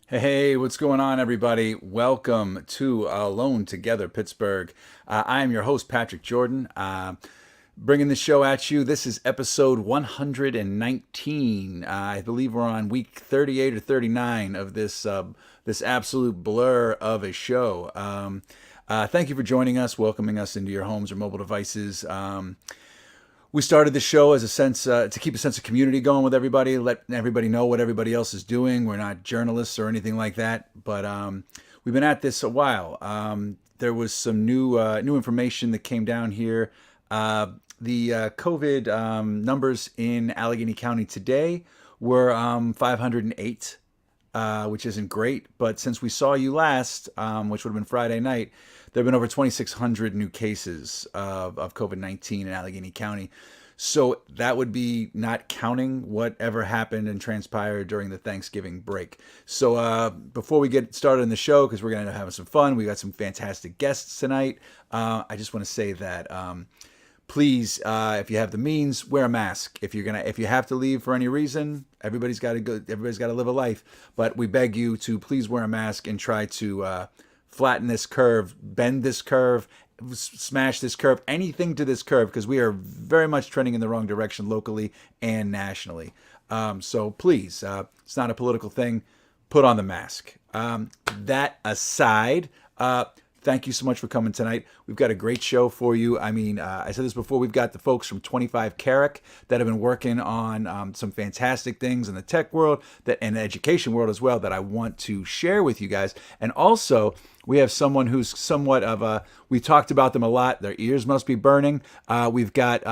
Hey, what's going on, everybody? Welcome to Alone Together Pittsburgh. I am your host, Patrick Jordan, bringing the show at you. This is episode 119. I believe we're on week 38 or 39 of this absolute blur of a show. Thank you for joining us, welcoming us into your homes or mobile devices. We started the show as a sense to keep a sense of community going with everybody, let everybody know what everybody else is doing. We're not journalists or anything like that, but we've been at this a while. There was some new information that came down here. The COVID numbers in Allegheny County today were 508, which isn't great. But since we saw you last, which would have been Friday night, there have been over 2,600 new cases of COVID-19 in Allegheny County. So that would be not counting whatever happened and transpired during the Thanksgiving break. So before we get started in the show, because we're going to have some fun, we got some fantastic guests tonight. I just want to say that please, if you have the means, wear a mask. If you have to leave for any reason, everybody's got to live a life. But we beg you to please wear a mask and try to flatten this curve, bend this curve, smash this curve, anything to this curve, because we are very much trending in the wrong direction locally and nationally. So please, it's not a political thing. Put on the mask. That aside, thank you so much for coming tonight. We've got a great show for you. I mean, I said this before, we've got the folks from 25 Carrick that have been working on some fantastic things in the tech world and the education world as well that I want to share with you guys. And also, we have someone who's somewhat of we talked about them a lot. Their ears must be burning. We've got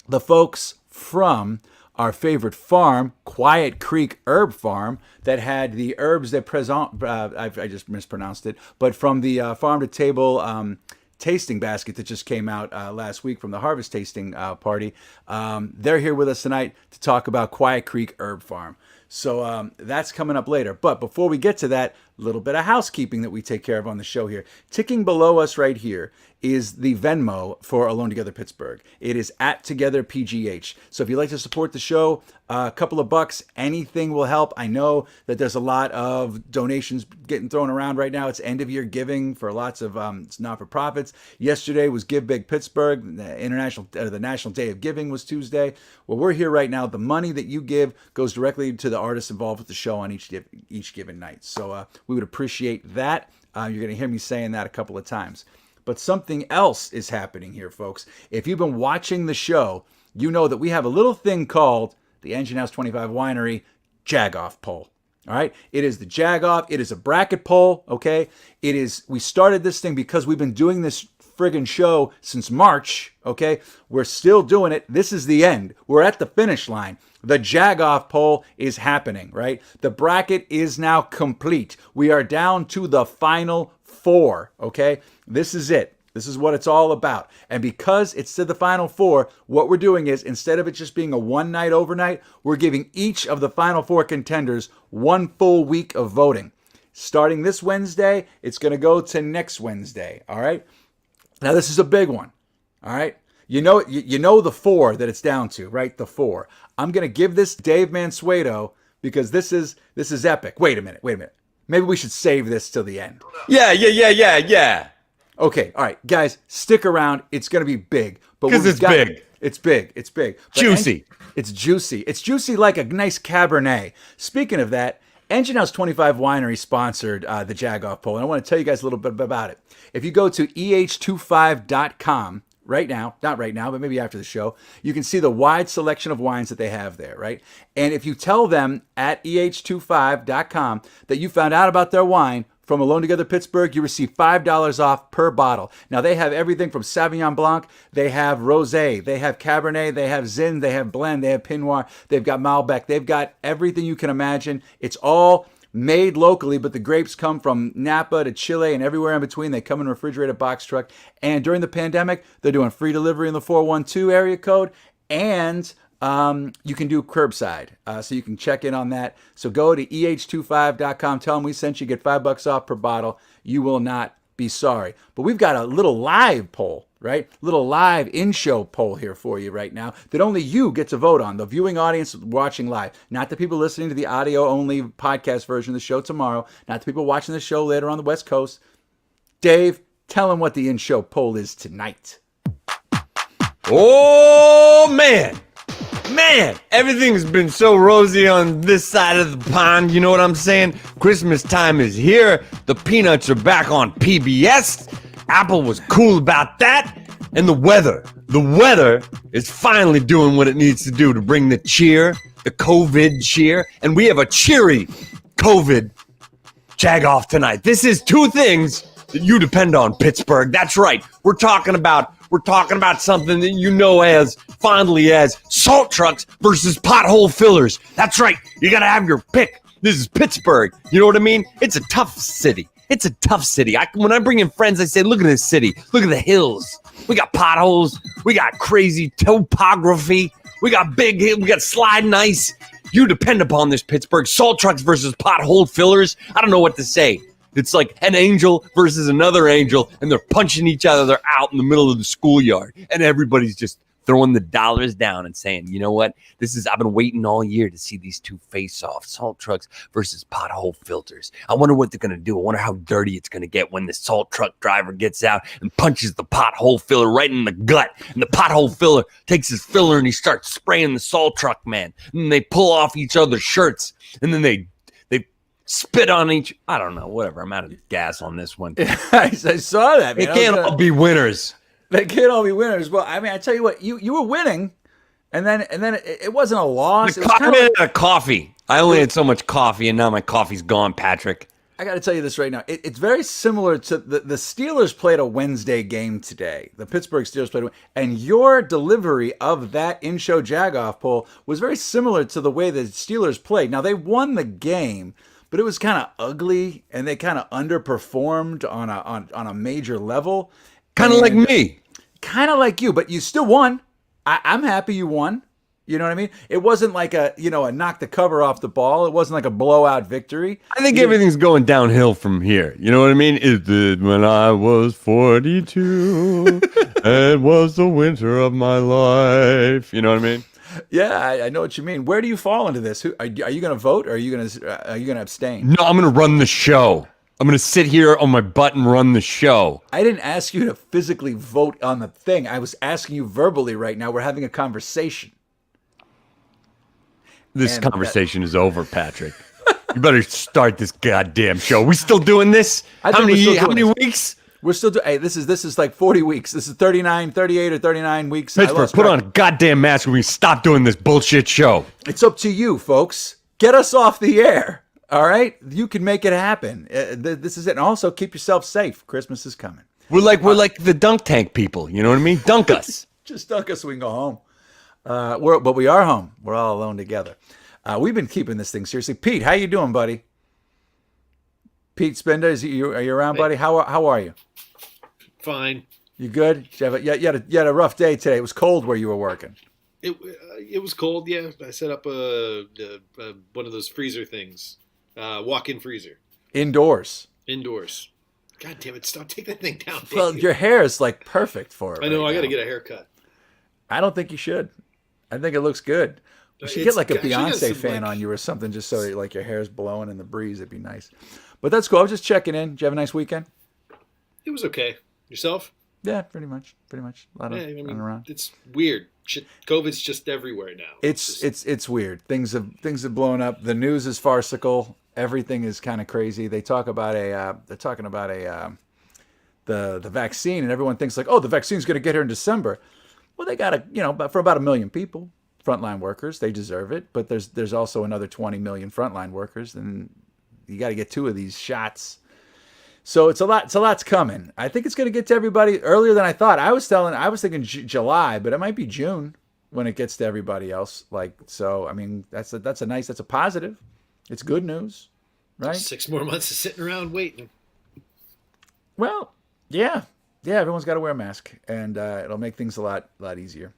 the folks from our favorite farm, Quiet Creek Herb Farm, that had the herbs that present, I just mispronounced it, but from the farm to table tasting basket that just came out last week from the harvest tasting party. They're here with us tonight to talk about Quiet Creek Herb Farm. So that's coming up later. But before we get to that, a little bit of housekeeping that we take care of on the show here. Ticking below us right here is the Venmo for Alone Together Pittsburgh. It is at Together PGH. So if you'd like to support the show, a couple of bucks, anything will help. I know that there's a lot of donations getting thrown around right now. It's end of year giving for lots of not-for-profits. Yesterday was Give Big Pittsburgh. The National Day of Giving was Tuesday. Well, we're here right now. The money that you give goes directly to the artists involved with the show on each given night. So we would appreciate that. You're going to hear me saying that a couple of times. But something else is happening here, folks. If you've been watching the show, you know that we have a little thing called the Engine House 25 Winery Jag-Off poll. All right? It is the Jag-Off. It is a bracket poll, okay? We started this thing because we've been doing this friggin' show since March, okay? We're still doing it. This is the end. We're at the finish line. The Jag-Off poll is happening, right? The bracket is now complete. We are down to the final four, okay? This is it. This is what it's all about. And because it's to the final four, what we're doing is, instead of it just being a one night overnight, we're giving each of the final four contenders one full week of voting. Starting this Wednesday, it's going to go to next Wednesday, all right? Now, this is a big one, all right? You know the four that it's down to, right? The four. I'm going to give this to Dave Mansueto because this is epic. Wait a minute. Maybe we should save this till the end. Yeah. Okay, all right, guys, stick around. It's going to be big. Because it's big. It's big. It's big. Juicy. It's juicy. It's juicy like a nice Cabernet. Speaking of that, Engine House 25 Winery sponsored the Jag-Off poll, and I want to tell you guys a little bit about it. If you go to eh25.com right now, not right now, but maybe after the show, you can see the wide selection of wines that they have there, right? And if you tell them at eh25.com that you found out about their wine from Alone Together Pittsburgh, you receive $5 off per bottle. Now, they have everything from Sauvignon Blanc, they have Rosé, they have Cabernet, they have Zin, they have Blend, they have Pinot Noir, they've got Malbec, they've got everything you can imagine. It's all made locally, but the grapes come from Napa to Chile and everywhere in between. They come in a refrigerated box truck. And during the pandemic, they're doing free delivery in the 412 area code, and you can do curbside, so you can check in on that. So go to eh25.com, tell them we sent you, get $5 off per bottle. You will not be sorry. But we've got a little live poll, right? Little live in-show poll here for you right now that only you get to vote on, the viewing audience watching live, not the people listening to the audio-only podcast version of the show tomorrow, not the people watching the show later on the West Coast. Dave, tell them what the in-show poll is tonight. Oh, man. Man, everything's been so rosy on this side of the pond. You know what I'm saying? Christmas time is here. The Peanuts are back on PBS. Apple was cool about that. And the weather is finally doing what it needs to do to bring the cheer, the COVID cheer. And we have a cheery COVID jag off tonight. This is two things that you depend on, Pittsburgh. That's right. We're talking about something that you know as fondly as salt trucks versus pothole fillers. That's right. You got to have your pick. This is Pittsburgh. You know what I mean? It's a tough city. When I bring in friends, I say, look at this city. Look at the hills. We got potholes. We got crazy topography. We got big hills. We got sliding ice. You depend upon this, Pittsburgh. Salt trucks versus pothole fillers. I don't know what to say. It's like an angel versus another angel, and they're punching each other. They're out in the middle of the schoolyard, and everybody's just throwing the dollars down and saying, you know what? I've been waiting all year to see these two face off, salt trucks versus pothole filters. I wonder what they're going to do. I wonder how dirty it's going to get when the salt truck driver gets out and punches the pothole filler right in the gut. And the pothole filler takes his filler and he starts spraying the salt truck man. And they pull off each other's shirts, and then they spit on each. I don't know. Whatever. I'm out of gas on this one. I saw that, man. They can't all be winners. They can't all be winners. Well, I mean, I tell you what, you were winning, and then it wasn't a loss. It was kind of like a coffee. I only had so much coffee, and now my coffee's gone, Patrick. I got to tell you this right now. It's very similar to the Steelers played a Wednesday game today. The Pittsburgh Steelers played, and your delivery of that in-show jag-off poll was very similar to the way the Steelers played. Now, they won the game, but it was kind of ugly, and they kind of underperformed on a major level. Kind of like me. Kind of like you, but you still won. I'm happy you won. You know what I mean? It wasn't like a knock the cover off the ball. It wasn't like a blowout victory. I think everything's going downhill from here. You know what I mean? It did when I was 42. It was the winter of my life. You know what I mean? Yeah, I know what you mean. Where do you fall into this? Are you going to vote, or are you going to abstain? No, I'm going to run the show. I'm going to sit here on my butt and run the show. I didn't ask you to physically vote on the thing. I was asking you verbally right now. We're having a conversation. This conversation is over, Patrick. You better start this goddamn show. We still doing this? How many weeks? We're still doing. Hey, this is like 40 weeks. This is 38 or 39 weeks. Pittsburgh, put on a goddamn mask when we stop doing this bullshit show. It's up to you, folks. Get us off the air. All right, you can make it happen. This is it. And also, keep yourself safe. Christmas is coming. We're like the dunk tank people. You know what I mean? Dunk us. Just dunk us so we can go home. But we are home. We're all alone together. We've been keeping this thing seriously. Pete, how you doing, buddy? Pete Spinda, are you around, buddy? How are you? Fine. You good? You had a rough day today. It was cold where you were working. It was cold. Yeah, I set up one of those freezer things, walk-in freezer. Indoors. God damn it! Stop taking that thing down. Well, your hair is like perfect for it. I know. Right I got to now. get a haircut. I don't think you should. I think it looks good. You should get like a Beyonce fan on you or something, just so like your hair's blowing in the breeze. It'd be nice. But that's cool. I was just checking in. Did you have a nice weekend? It was okay. Yourself? Yeah, pretty much. A lot of running around. It's weird. COVID's just everywhere now. It's weird. Things have blown up. The news is farcical. Everything is kind of crazy. They talk about the vaccine, and everyone thinks like, oh, the vaccine's going to get here in December. Well, they got for about 1 million people, frontline workers, they deserve it. But there's also another 20 million frontline workers, and you got to get 2 of these shots. So it's a lot's coming. I think it's going to get to everybody earlier than I thought. I was thinking July, but it might be June when it gets to everybody else. So I mean, that's a positive. It's good news, right? 6 more months of sitting around waiting. Well, yeah. Everyone's got to wear a mask, and it'll make things a lot easier.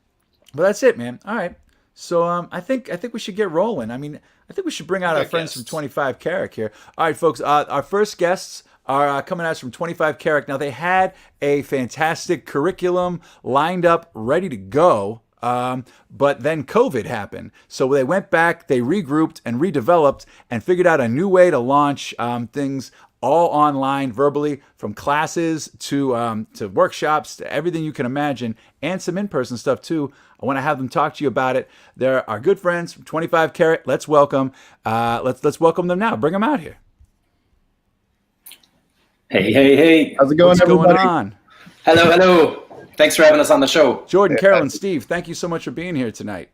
But that's it, man. All right. So I think we should get rolling. I mean, I think we should bring out our friends from 25 Carrick here. All right, folks. Our first guests are coming at us from 25 Carrick. Now, they had a fantastic curriculum lined up, ready to go. But then COVID happened. So they went back, they regrouped and redeveloped and figured out a new way to launch things all online, verbally, from classes to workshops, to everything you can imagine, and some in-person stuff too. I want to have them talk to you about it. They're our good friends from 25 Carrick. Let's welcome them now. Bring them out here. Hey. How's it going, What's everybody? going on? Hello. Thanks for having us on the show. Jordan, Carol, and Steve, thank you so much for being here tonight.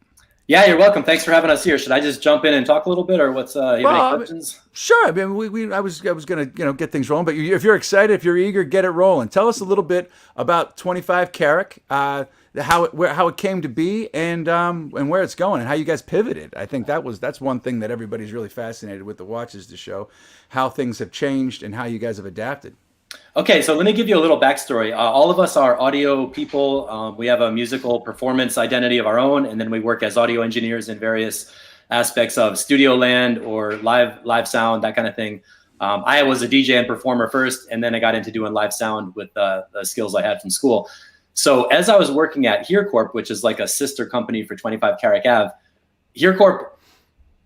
Yeah, you're welcome. Thanks for having us here. Should I just jump in and talk a little bit, or what's you have any questions? Sure. I mean, I was gonna get things rolling, but if you're excited, if you're eager, get it rolling. Tell us a little bit about 25 Carrick, how it came to be, and where it's going, and how you guys pivoted. I think that's one thing that everybody's really fascinated with the watches to show how things have changed and how you guys have adapted. Okay, so let me give you a little backstory. All of us are audio people. We have a musical performance identity of our own, and then we work as audio engineers in various aspects of studio land or live sound, that kind of thing. I was a DJ and performer first, and then I got into doing live sound with the skills I had from school. So as I was working at HereCorp, which is like a sister company for 25 Carrick Ave, HereCorp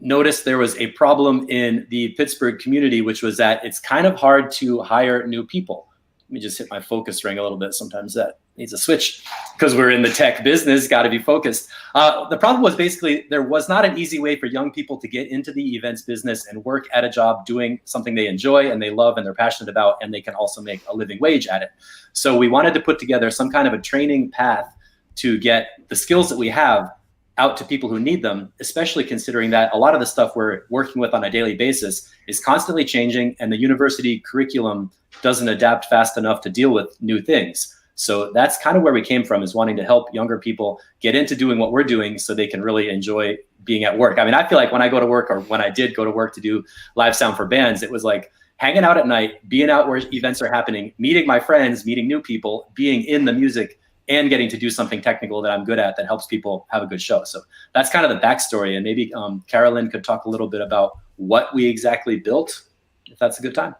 noticed there was a problem in the Pittsburgh community, which was that it's kind of hard to hire new people. Let me just hit my focus ring a little bit. Sometimes that needs a switch because we're in the tech business, got to be focused. The problem was basically there was not an easy way for young people to get into the events business and work at a job doing something they enjoy and they love and they're passionate about, and they can also make a living wage at it. So we wanted to put together some kind of a training path to get the skills that we have out to people who need them, especially considering that a lot of the stuff we're working with on a daily basis is constantly changing, and the university curriculum doesn't adapt fast enough to deal with new things. So that's kind of where we came from, is wanting to help younger people get into doing what we're doing so they can really enjoy being at work. I mean, I feel like when I go to work, or when I did go to work to do live sound for bands, it was like hanging out at night, being out where events are happening, meeting my friends, meeting new people, being in the music, and getting to do something technical that I'm good at that helps people have a good show. So that's kind of the backstory. And maybe Carolyn could talk a little bit about what we exactly built, if that's a good time.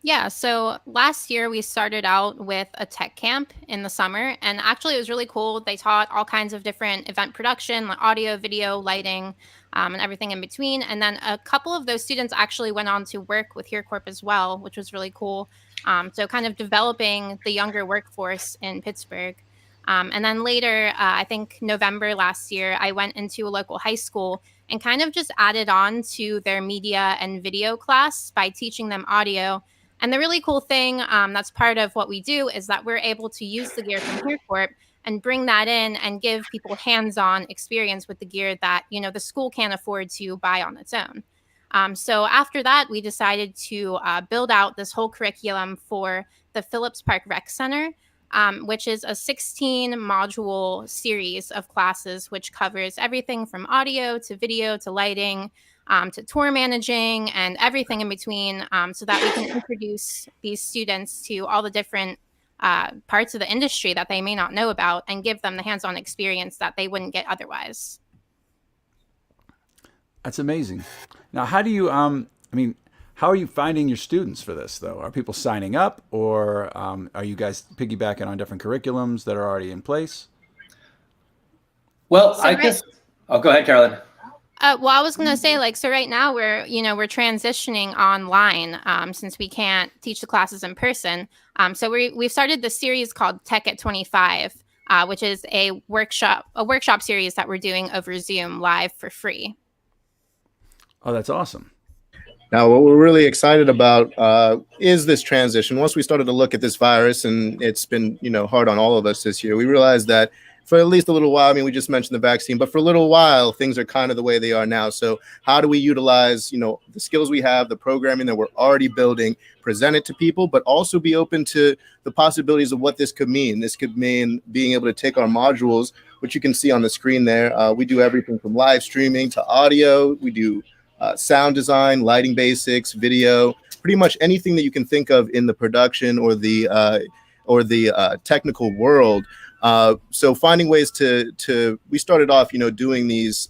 Yeah, so last year we started out with a tech camp in the summer, and actually it was really cool. They taught all kinds of different event production, like audio, video, lighting, and everything in between. And then a couple of those students actually went on to work with HereCorp as well, which was really cool. So kind of developing the younger workforce in Pittsburgh. And then later, I think November last year, I went into a local high school and kind of just added on to their media and video class by teaching them audio. And the really cool thing that's part of what we do is that we're able to use the gear from HereCorp and bring that in and give people hands-on experience with the gear that, you know, the school can't afford to buy on its own. So after that, we decided to build out this whole curriculum for the Phillips Park Rec Center, which is a 16-module series of classes, which covers everything from audio to video to lighting to tour managing and everything in between, so that we can introduce these students to all the different parts of the industry that they may not know about and give them the hands-on experience that they wouldn't get otherwise. That's amazing. Now, how do you, how are you finding your students for this, though? Are people signing up, or are you guys piggybacking on different curriculums that are already in place? Well, so I guess, oh, go ahead, Carolyn. Well, I was going to say, so right now we're transitioning online since we can't teach the classes in person. So we've started this series called Tech at 25, which is a workshop series that we're doing over Zoom live for free. Oh, that's awesome. Now, what we're really excited about is this transition. Once we started to look at this virus, and it's been, hard on all of us this year, we realized that for at least a little while, we just mentioned the vaccine, but for a little while, things are kind of the way they are now. So how do we utilize, the skills we have, the programming that we're already building, present it to people, but also be open to the possibilities of what this could mean. This could mean being able to take our modules, which you can see on the screen there. We do everything from live streaming to audio. We do sound design, lighting basics, video, pretty much anything that you can think of in the production or the technical world. So finding ways we started off, doing these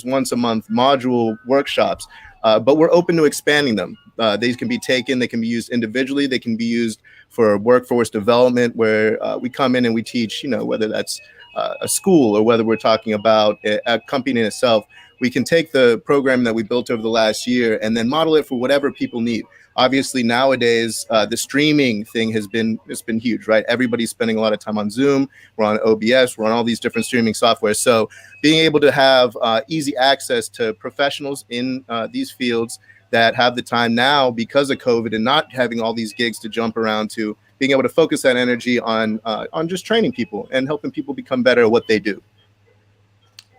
once a month module workshops, but we're open to expanding them. These can be taken, they can be used individually, they can be used for workforce development, where we come in and we teach, whether that's a school or whether we're talking about a company in itself. We can take the program that we built over the last year and then model it for whatever people need. Obviously, nowadays, the streaming thing has been huge, right? Everybody's spending a lot of time on Zoom. We're on OBS. We're on all these different streaming software. So being able to have easy access to professionals in these fields that have the time now because of COVID and not having all these gigs to jump around to, being able to focus that energy on just training people and helping people become better at what they do.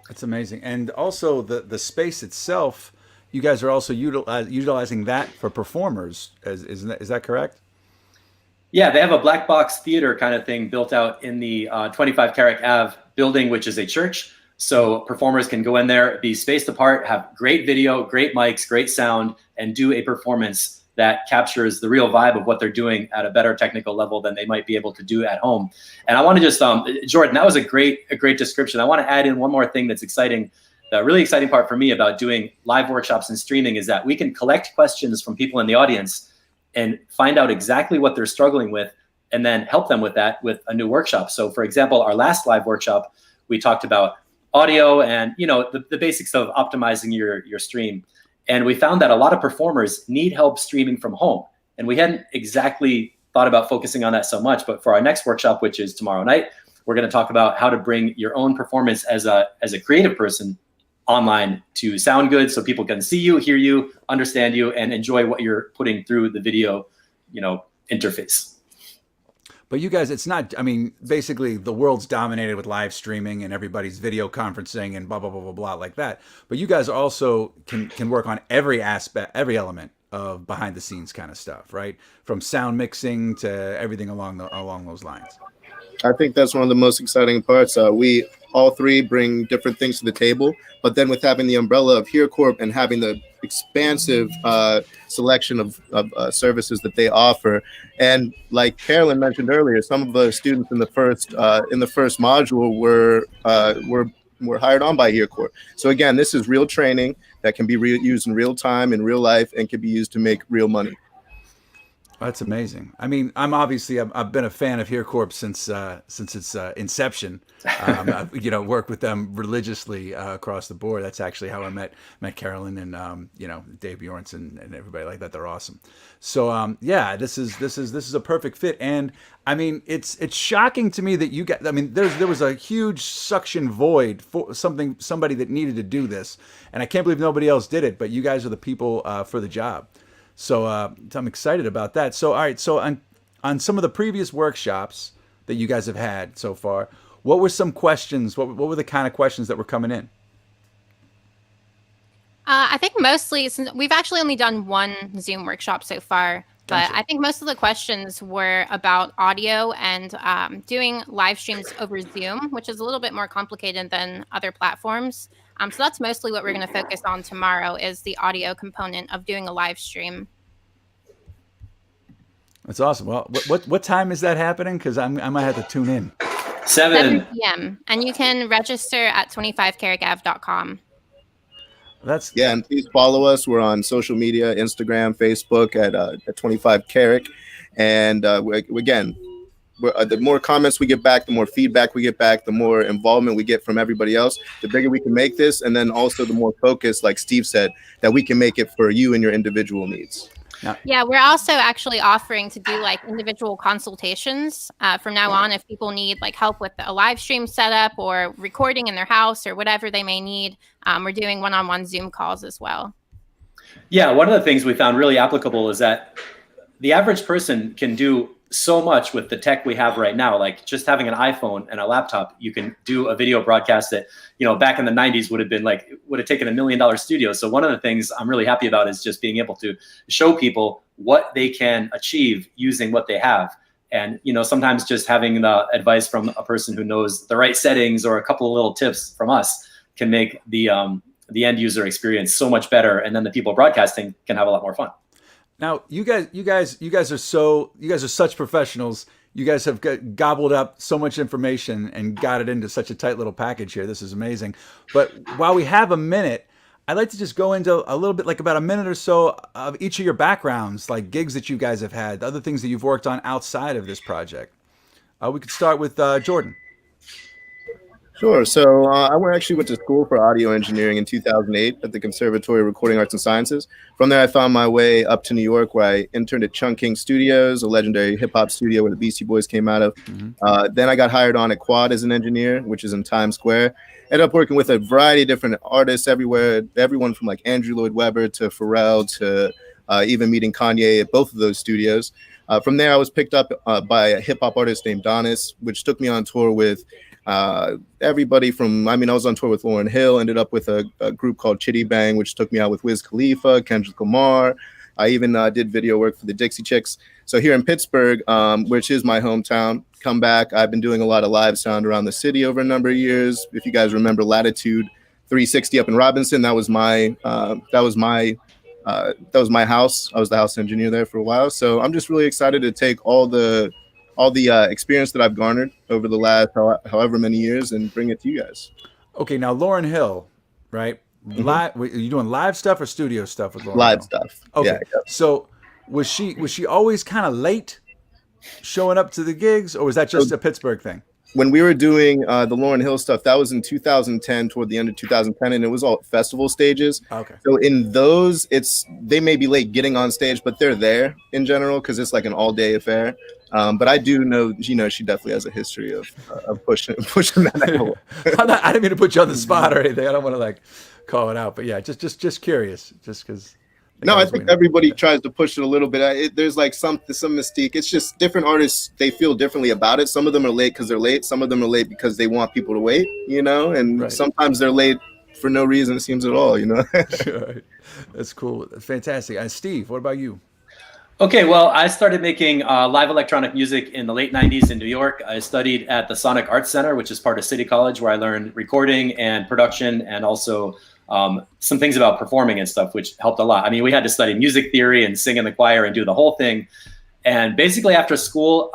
That's amazing. And also the space itself, you guys are also utilizing that for performers. Is that correct? Yeah, they have a black box theater kind of thing built out in the 25 Carrick Ave building, which is a church. So performers can go in there, be spaced apart, have great video, great mics, great sound, and do a performance that captures the real vibe of what they're doing at a better technical level than they might be able to do at home. And I want to just, Jordan, that was a great description. I want to add in one more thing that's exciting. The really exciting part for me about doing live workshops and streaming is that we can collect questions from people in the audience and find out exactly what they're struggling with and then help them with that with a new workshop. So for example, our last live workshop, we talked about audio and the basics of optimizing your stream. And we found that a lot of performers need help streaming from home. And we hadn't exactly thought about focusing on that so much, but for our next workshop, which is tomorrow night, we're going to talk about how to bring your own performance as a creative person online to sound good so people can see you, hear you, understand you, and enjoy what you're putting through the video, interface. But you guys, it's not, basically the world's dominated with live streaming and everybody's video conferencing and blah, blah, blah, blah, blah, like that. But you guys also can work on every aspect, every element of behind the scenes kind of stuff, right? From sound mixing to everything along those lines. I think that's one of the most exciting parts. We all three bring different things to the table, but then with having the umbrella of HereCorp and having the expansive selection of services that they offer, and like Carolyn mentioned earlier, some of the students in the first module were hired on by HereCorp. So again, this is real training that can be used in real time, in real life, and can be used to make real money. That's amazing. I've been a fan of HereCorp since its inception. I've worked with them religiously across the board. That's actually how I met Carolyn and Dave Bjornson and everybody like that. They're awesome. So this is a perfect fit. And it's shocking to me that you got. There was a huge suction void for somebody that needed to do this, and I can't believe nobody else did it. But you guys are the people for the job. So I'm excited about that. So all right. So on some of the previous workshops that you guys have had so far, what were some questions? What were the kind of questions that were coming in? I think mostly, since we've actually only done one Zoom workshop so far, but Gotcha. I think most of the questions were about audio and doing live streams over Zoom, which is a little bit more complicated than other platforms. So that's mostly what we're going to focus on tomorrow is the audio component of doing a live stream. That's awesome. Well, what time is that happening? Because I might have to tune in. 7 p.m. And you can register at 25carrickave.com. And please follow us. We're on social media, Instagram, Facebook at 25 Carrick. And again, the more comments we get back, the more feedback we get back, the more involvement we get from everybody else, the bigger we can make this. And then also the more focus, like Steve said, that we can make it for you and your individual needs. Yeah, we're also actually offering to do like individual consultations from now on if people need like help with a live stream setup or recording in their house or whatever they may need. We're doing one-on-one Zoom calls as well. Yeah, one of the things we found really applicable is that the average person can do so much with the tech we have right now. Like just having an iPhone and a laptop, you can do a video broadcast that, back in the 90s would have taken $1 million studio. So one of the things I'm really happy about is just being able to show people what they can achieve using what they have. And, sometimes just having the advice from a person who knows the right settings or a couple of little tips from us can make the end user experience so much better. And then the people broadcasting can have a lot more fun. Now, you guys are such professionals. You guys have gobbled up so much information and got it into such a tight little package here. This is amazing. But while we have a minute, I'd like to just go into a little bit, like about a minute or so of each of your backgrounds, like gigs that you guys have had, other things that you've worked on outside of this project. We could start with Jordan. Sure. So actually went to school for audio engineering in 2008 at the Conservatory of Recording Arts and Sciences. From there, I found my way up to New York, where I interned at Chunk King Studios, a legendary hip hop studio where the Beastie Boys came out of. Then I got hired on at Quad as an engineer, which is in Times Square. Ended up working with a variety of different artists everywhere, everyone from like Andrew Lloyd Webber to Pharrell to even meeting Kanye at both of those studios. From there, I was picked up by a hip hop artist named Donis, which took me on tour with everybody from, I was on tour with Lauryn Hill, ended up with a group called Chitty Bang, which took me out with Wiz Khalifa, Kendrick Lamar. I even did video work for the Dixie Chicks. So here in Pittsburgh, which is my hometown, come back. I've been doing a lot of live sound around the city over a number of years. If you guys remember Latitude 360 up in Robinson, that was my house. I was the house engineer there for a while. So I'm just really excited to take all the experience that I've garnered over the last however many years and bring it to you guys. Okay, now Lauryn Hill, right? Live, are you doing live stuff or studio stuff with Lauryn Live Hill? stuff. Okay, Yeah. so was she always kind of late showing up to the gigs, or was that just a Pittsburgh thing? When we were doing the Lauryn Hill stuff, that was in 2010, toward the end of 2010, and it was all festival stages. Okay. So in those, they may be late getting on stage, but they're there in general because it's like an all-day affair. But I do know, she definitely has a history of pushing that. I didn't mean to put you on the spot or anything. I don't want to like call it out, but yeah, just curious, just because. No, I think everybody tries to push it a little bit. There's like some mystique. It's just different artists, they feel differently about it. Some of them are late because they're late. Some of them are late because they want people to wait, and Right. Sometimes they're late for no reason, it seems at all, Right. That's cool. Fantastic. Steve, what about you? Okay, well, I started making live electronic music in the late 90s in New York. I studied at the Sonic Arts Center, which is part of City College, where I learned recording and production and also some things about performing and stuff, which helped a lot. We had to study music theory and sing in the choir and do the whole thing. And basically after school,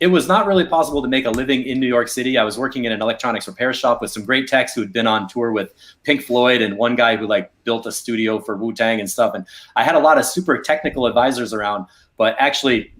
it was not really possible to make a living in New York City. I was working in an electronics repair shop with some great techs who had been on tour with Pink Floyd and one guy who like built a studio for Wu-Tang and stuff. And I had a lot of super technical advisors around, but actually,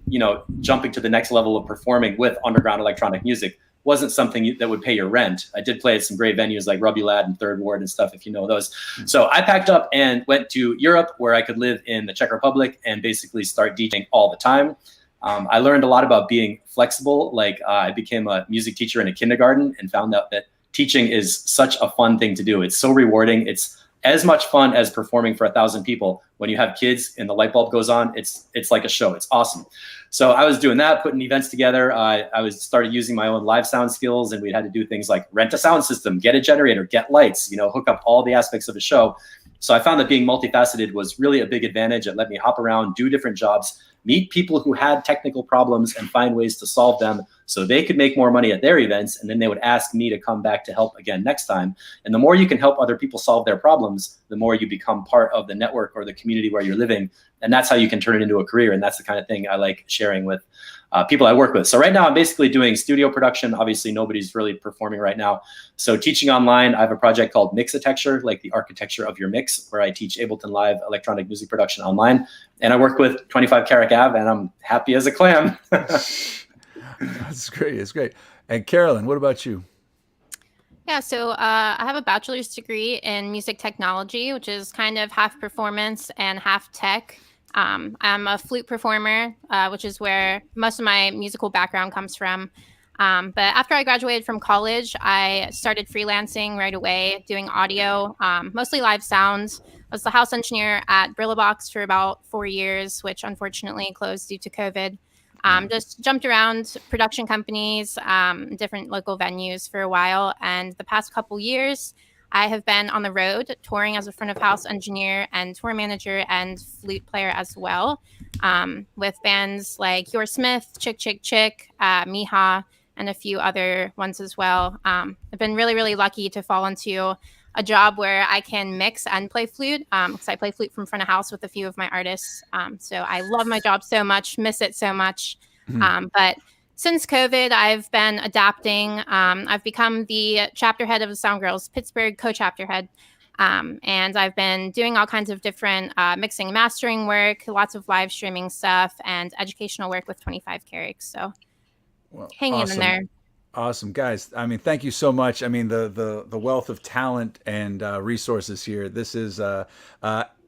jumping to the next level of performing with underground electronic music wasn't something that would pay your rent. I did play at some great venues like Ruby Lad and Third Ward and stuff, if you know those. So I packed up and went to Europe, where I could live in the Czech Republic and basically start DJing all the time. I learned a lot about being flexible. Like I became a music teacher in a kindergarten and found out that teaching is such a fun thing to do. It's so rewarding. It's as much fun as performing for 1,000 people. When you have kids and the light bulb goes on, it's like a show. It's awesome. So I was doing that, putting events together. I started using my own live sound skills, and we had to do things like rent a sound system, get a generator, get lights, hook up all the aspects of a show. So I found that being multifaceted was really a big advantage. It let me hop around, do different jobs, meet people who had technical problems and find ways to solve them so they could make more money at their events. And then they would ask me to come back to help again next time. And the more you can help other people solve their problems, the more you become part of the network or the community where you're living. And that's how you can turn it into a career. And that's the kind of thing I like sharing with people I work with. So right now I'm basically doing studio production. Obviously nobody's really performing right now. So teaching online, I have a project called Mixitecture, like the architecture of your mix, where I teach Ableton Live electronic music production online. And I work with 25 Carrick Ave, and I'm happy as a clam. That's great. It's great. And Carolyn, what about you? Yeah, so I have a bachelor's degree in music technology, which is kind of half performance and half tech. I'm a flute performer, which is where most of my musical background comes from. But after I graduated from college, I started freelancing right away, doing audio, mostly live sounds. I was the house engineer at Brillabox for about 4 years, which unfortunately closed due to COVID. Just jumped around production companies, different local venues for a while. And the past couple years, I have been on the road touring as a front of house engineer and tour manager and flute player as well, with bands like Your Smith, Chick Chick Chick, Miha, and a few other ones as well. I've been really, really lucky to fall into a job where I can mix and play flute, because I play flute from front of house with a few of my artists. So I love my job so much, miss it so much. But since COVID, I've been adapting. I've become the chapter head of the Sound Girls Pittsburgh, co-chapter head. And I've been doing all kinds of different mixing and mastering work, lots of live streaming stuff, and educational work with 25 Carrick. So hanging in there. Awesome, guys. I mean, thank you so much. I mean, the wealth of talent and resources here. This is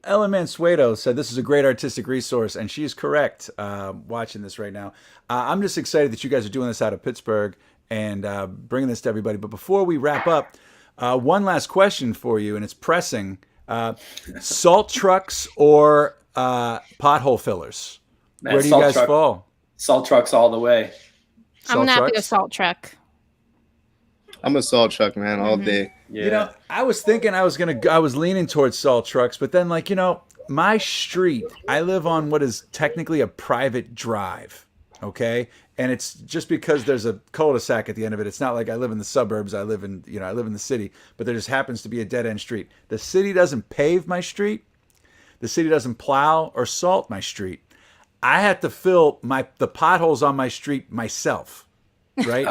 Ellen Mansueto said this is a great artistic resource, and she's correct. Watching this right now, I'm just excited that you guys are doing this out of Pittsburgh and bringing this to everybody. But before we wrap up, one last question for you, and it's pressing: salt trucks or pothole fillers? Man, Where do you guys fall? Salt trucks all the way. I'm going to have to go trucks? salt truck. I'm a salt truck man all day. Yeah. You know, I was thinking I was leaning towards salt trucks, but then like, you know, my street, I live on what is technically a private drive. Okay. And it's just because there's a cul-de-sac at the end of it. It's not like I live in the suburbs. I live in the city, but there just happens to be a dead end street. The city doesn't pave my street. The city doesn't plow or salt my street. I had to fill the potholes on my street myself. Right?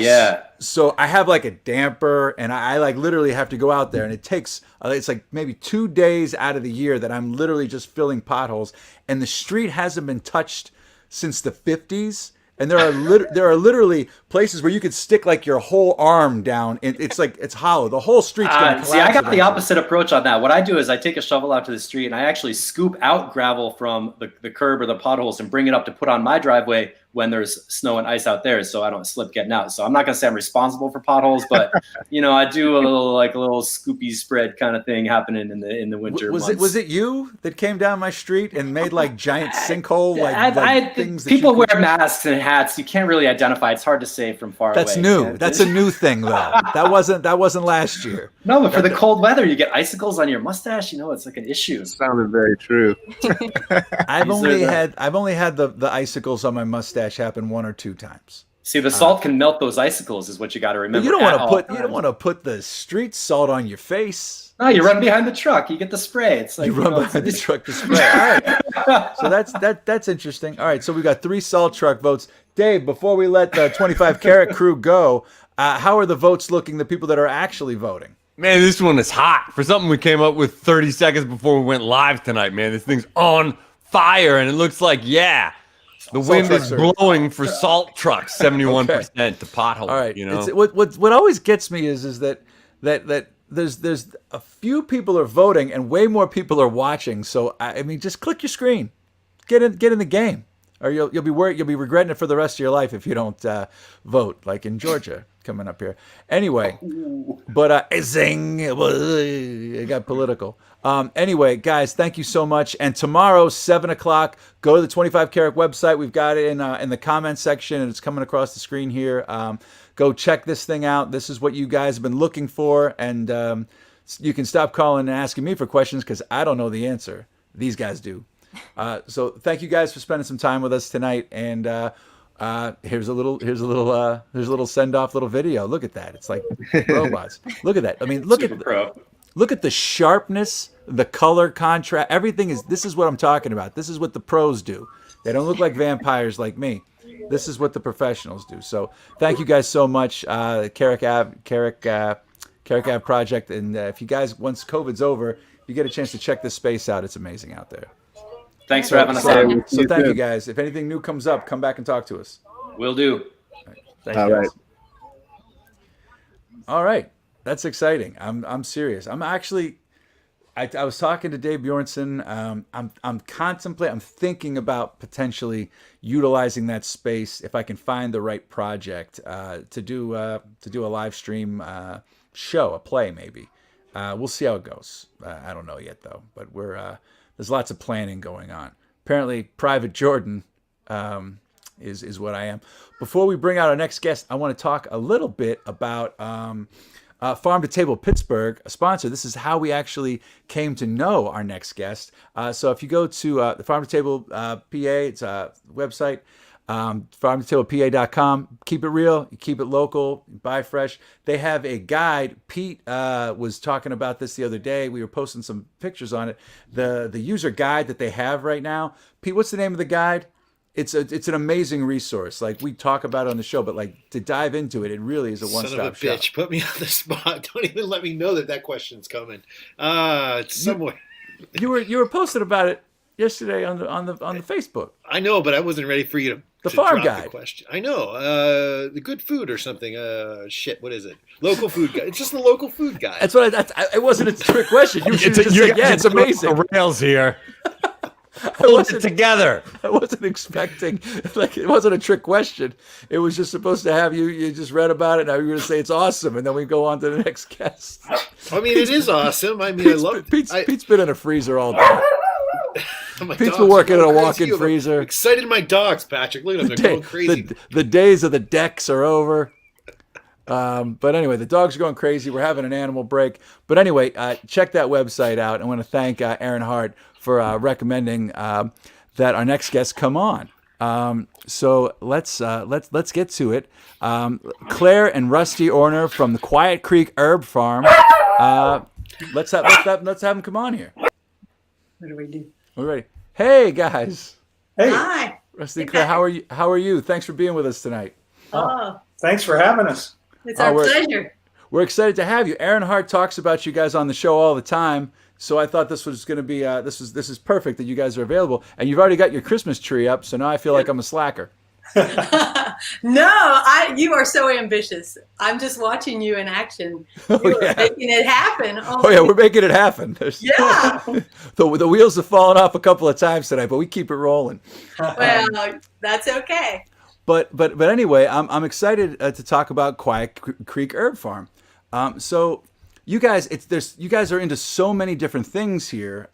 Yeah. So I have like a damper, and I like literally have to go out there, and it takes it's like maybe 2 days out of the year that I'm literally just filling potholes, and the street hasn't been touched since the 50s. And there are literally places where you could stick like your whole arm down. It's like it's hollow. The whole street's gonna collapse. See, I got the eventually. opposite approach on that. What I do is I take a shovel out to the street and I actually scoop out gravel from the curb or the potholes and bring it up to put on my driveway when there's snow and ice out there, so I don't slip getting out. So I'm not gonna say I'm responsible for potholes, but you know, I do a little scoopy spread kind of thing happening in the winter months. Was it you that came down my street and made like giant sinkhole things? People wear masks and hats. You can't really identify. It's hard to say from far away. That's new. That's a new thing though. That wasn't last year. No, but for the cold weather, you get icicles on your mustache. You know, it's like an issue. Sounded very true. I've only had the icicles on my mustache happen 1 or 2 times. See, the salt can melt those icicles, is what you got to remember. You don't want to put the street salt on your face. No, you run behind the truck. You get the spray. It's like you run behind the truck to spray. All right. So that's interesting. All right. So we got 3 salt truck votes. Dave, before we let the 25 Carrick crew go, how are the votes looking? The people that are actually voting. Man, this one is hot. For something we came up with 30 seconds before we went live tonight, man, this thing's on fire, and it looks like, the wind is blowing for salt trucks, 71% to potholes. All right. You know? What always gets me is that there's a few people are voting and way more people are watching. So I mean, just click your screen, get in the game, or you'll be worried, you'll be regretting it for the rest of your life if you don't vote, like in Georgia coming up here. Anyway, but zing, it got political. Anyway, guys, thank you so much. And tomorrow, 7:00, go to the 25 Carrick website. We've got it in the comment section, and it's coming across the screen here. Go check this thing out. This is what you guys have been looking for, and you can stop calling and asking me for questions because I don't know the answer. These guys do. So thank you guys for spending some time with us tonight. And here's a little send off little video. Look at that. It's like robots. Look at that. I mean, look at the sharpness, the color contrast. This is what I'm talking about. This is what the pros do. They don't look like vampires like me. This is what the professionals do. So thank you guys so much. Carrick Ave Project. And if you guys, once COVID's over, you get a chance to check this space out. It's amazing out there. Thanks for having us on. So thank you guys. If anything new comes up, come back and talk to us. Will do. Thank you guys. All right. That's exciting. I'm serious. I'm actually, I was talking to Dave Bjornson. I'm thinking about potentially utilizing that space if I can find the right project to do a live stream show, a play maybe. We'll see how it goes. I don't know yet though, but there's lots of planning going on. Apparently, Private Jordan is what I am. Before we bring out our next guest, I want to talk a little bit about Farm to Table Pittsburgh, a sponsor. This is how we actually came to know our next guest. So if you go to the Farm to Table PA, it's a website, farmtotablepa.com. Keep it real, keep it local, buy fresh. They have a guide. Pete was talking about this the other day. We were posting some pictures on it. The user guide that they have right now. Pete, what's the name of the guide? it's an amazing resource. Like we talk about it on the show, but like to dive into it, it really is a Son of a one-stop shop. bitch, put me on the spot. Don't even let me know that question's coming. It's somewhere. You were posting about it yesterday on the Facebook. I know, but I wasn't ready for you The to farm drop guide. The question. I know. The good food or something. Shit, what is it? Local food guide. It's just the local food guide. That's what it wasn't a trick question. You should have just said, yeah, it's amazing. Rails here. I Hold it wasn't, together. I wasn't expecting, like, it wasn't a trick question. It was just supposed to have you just read about it. Now you're going to say it's awesome. And then we go on to the next guest. I mean, it is awesome. I mean, I love Pete's been in a freezer all day. My Pete's dogs been working are in a going walk-in crazy. freezer. I'm excited my dogs, Patrick. Look at them. They're going crazy. The days of the decks are over. But anyway, the dogs are going crazy. We're having an animal break. But anyway, check that website out. I want to thank Aaron Hart for recommending that our next guest come on. So let's get to it. Claire and Rusty Orner from the Quiet Creek Herb Farm. Let's have them come on here. What do we do? We're ready. Hey guys, Hey, Hi. Rusty and Claire, how are you? How are you? Thanks for being with us tonight. Oh, thanks for having us. it's our pleasure. We're excited to have you. Aaron Hart talks about you guys on the show all the time, so I thought this was going to be this is perfect that you guys are available, and you've already got your Christmas tree up. So now I feel like I'm a slacker. No, you are so ambitious. I'm just watching you in action. You are making it happen. Oh yeah, we're making it happen. Yeah. The wheels have fallen off a couple of times tonight, but we keep it rolling. Well, that's okay. But anyway, I'm excited to talk about Quiet Creek Herb Farm. So you guys, you guys are into so many different things here.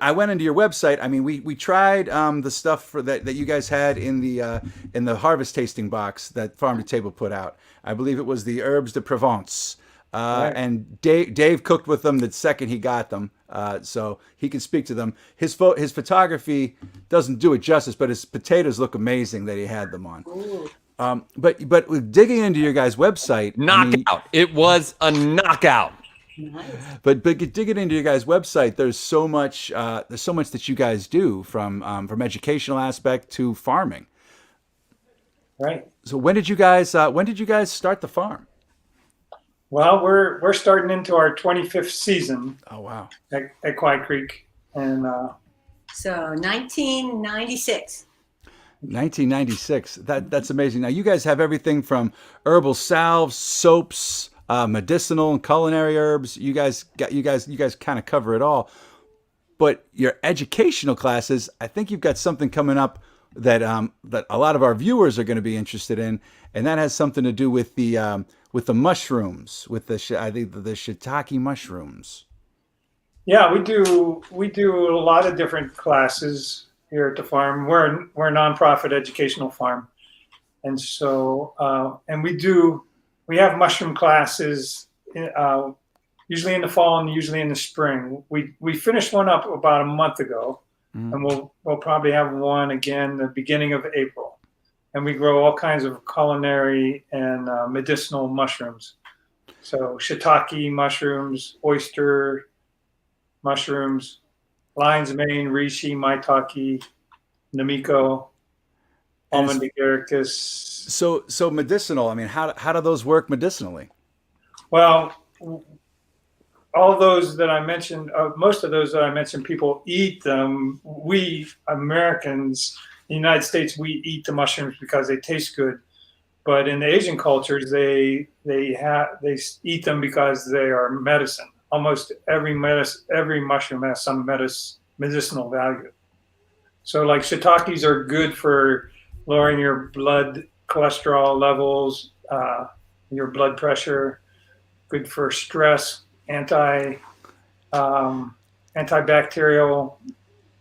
I went into your website. I mean, we tried the stuff that you guys had in the harvest tasting box that Farm to Table put out. I believe it was the Herbes de Provence. Right. And Dave cooked with them the second he got them, so he can speak to them. His photography doesn't do it justice, but his potatoes look amazing that he had them on. But with digging into your guys' website, Knockout. It was a knockout. Nice. But digging into your guys' website, there's so much that you guys do from educational aspect to farming. Right. So when did you guys start the farm? Well, we're starting into our 25th season Oh wow, at Quiet Creek, and So 1996. 1996. That's amazing. Now you guys have everything from herbal salves, soaps, medicinal and culinary herbs. You guys kind of cover it all. But your educational classes, I think you've got something coming up that a lot of our viewers are going to be interested in, and that has something to do with the mushrooms, with the shiitake mushrooms. yeah, we do a lot of different classes here at the farm. We're a nonprofit educational farm, and so and we have mushroom classes usually in the fall and usually in the spring. We finished one up about a month ago, and we'll probably have one again the beginning of April. And we grow all kinds of culinary and medicinal mushrooms. So shiitake mushrooms, oyster mushrooms, lion's mane, reishi, maitake, namiko, almond agaricus. So medicinal. I mean, how do those work medicinally? Well, all those that I mentioned, most of those that I mentioned, people eat them. We Americans, in the United States, we eat the mushrooms because they taste good. But in the Asian cultures, they eat them because they are medicine. Almost every mushroom has some medicinal value. So like shiitakes are good for lowering your blood cholesterol levels, your blood pressure, good for stress, antibacterial.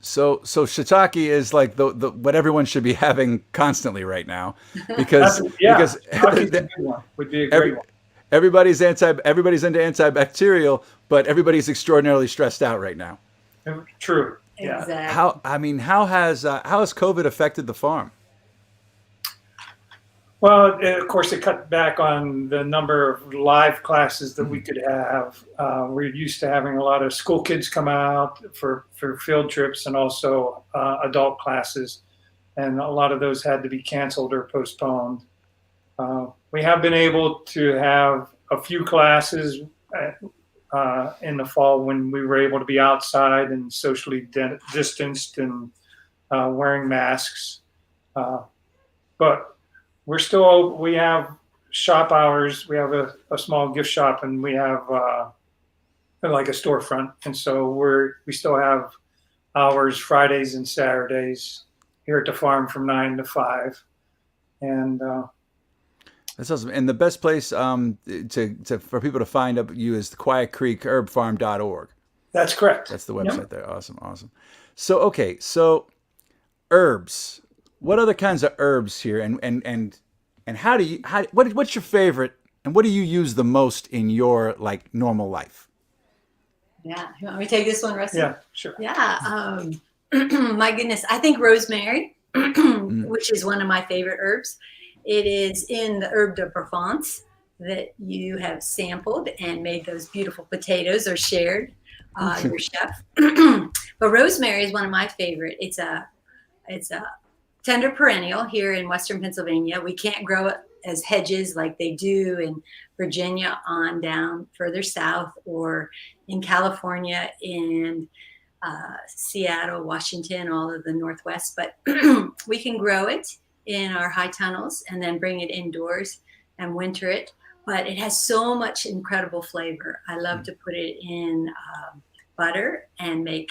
So shiitake is like the what everyone should be having constantly right now, because Shiitake is a good one. Would be a great one. everybody's into antibacterial, but everybody's extraordinarily stressed out right now. True. Yeah. Exactly. How has COVID affected the farm? Well, of course, it cut back on the number of live classes that we could have. We're used to having a lot of school kids come out for field trips and also adult classes. and a lot of those had to be canceled or postponed. We have been able to have a few classes in the fall when we were able to be outside and socially distanced and wearing masks. But we have shop hours. We have a small gift shop, and we have like a storefront. And so we still have hours Fridays and Saturdays here at the farm from 9 to 5. And that's awesome. And the best place for people to find up you is the QuietCreekHerbFarm.org. That's correct. That's the website there. Awesome. So herbs. What other kinds of herbs here, and what's your favorite, and what do you use the most in your like normal life? Yeah, you want me to take this one, Rusty? Yeah, sure. Yeah, my goodness, I think rosemary, which is one of my favorite herbs. It is in the herb de Provence that you have sampled and made those beautiful potatoes or shared your chef. But rosemary is one of my favorite. It's a tender perennial here in Western Pennsylvania. We can't grow it as hedges like they do in Virginia on down further south, or in California, in Seattle, Washington, all of the Northwest. But we can grow it in our high tunnels and then bring it indoors and winter it. But it has so much incredible flavor. I love to put it in butter and make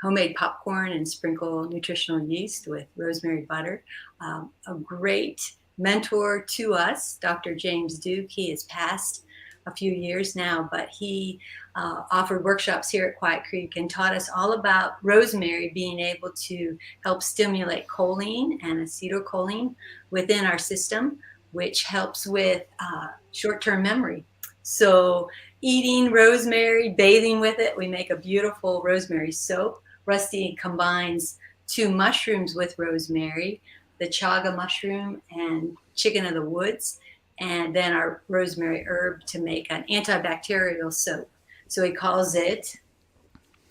homemade popcorn and sprinkle nutritional yeast with rosemary butter. A great mentor to us, Dr. James Duke. He has passed a few years now, but he offered workshops here at Quiet Creek and taught us all about rosemary being able to help stimulate choline and acetylcholine within our system, which helps with short-term memory. So eating rosemary, bathing with it, we make a beautiful rosemary soap. Rusty combines 2 mushrooms with rosemary, the chaga mushroom and chicken of the woods, and then our rosemary herb to make an antibacterial soap. So he calls it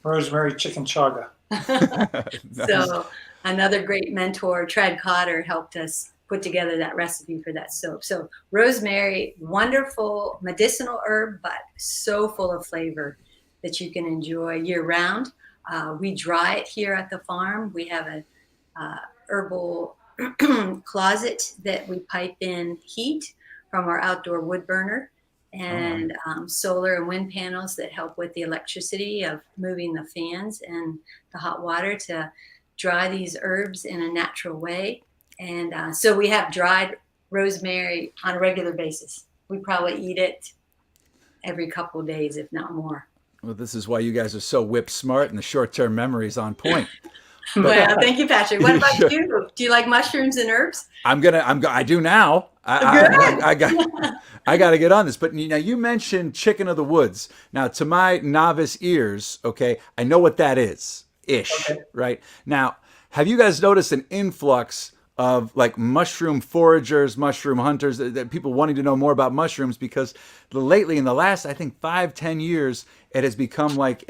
rosemary chicken chaga. Nice. So another great mentor, Trad Cotter, helped us put together that recipe for that soap. So rosemary, wonderful medicinal herb, but so full of flavor that you can enjoy year round. We dry it here at the farm. We have a herbal closet that we pipe in heat from our outdoor wood burner, and solar and wind panels that help with the electricity of moving the fans and the hot water to dry these herbs in a natural way. And so we have dried rosemary on a regular basis. We probably eat it every couple of days, if not more. Well, this is why you guys are so whip smart, and the short-term memory is on point. Well, thank you, Patrick. What about you? Do you like mushrooms and herbs? I do now. I got to get on this. But now you mentioned chicken of the woods. Now, to my novice ears, okay, I know what that is, Okay. right? Now, have you guys noticed an influx of like mushroom foragers, mushroom hunters, that people wanting to know more about mushrooms? Because lately, in the last, I think 5-10 years, it has become like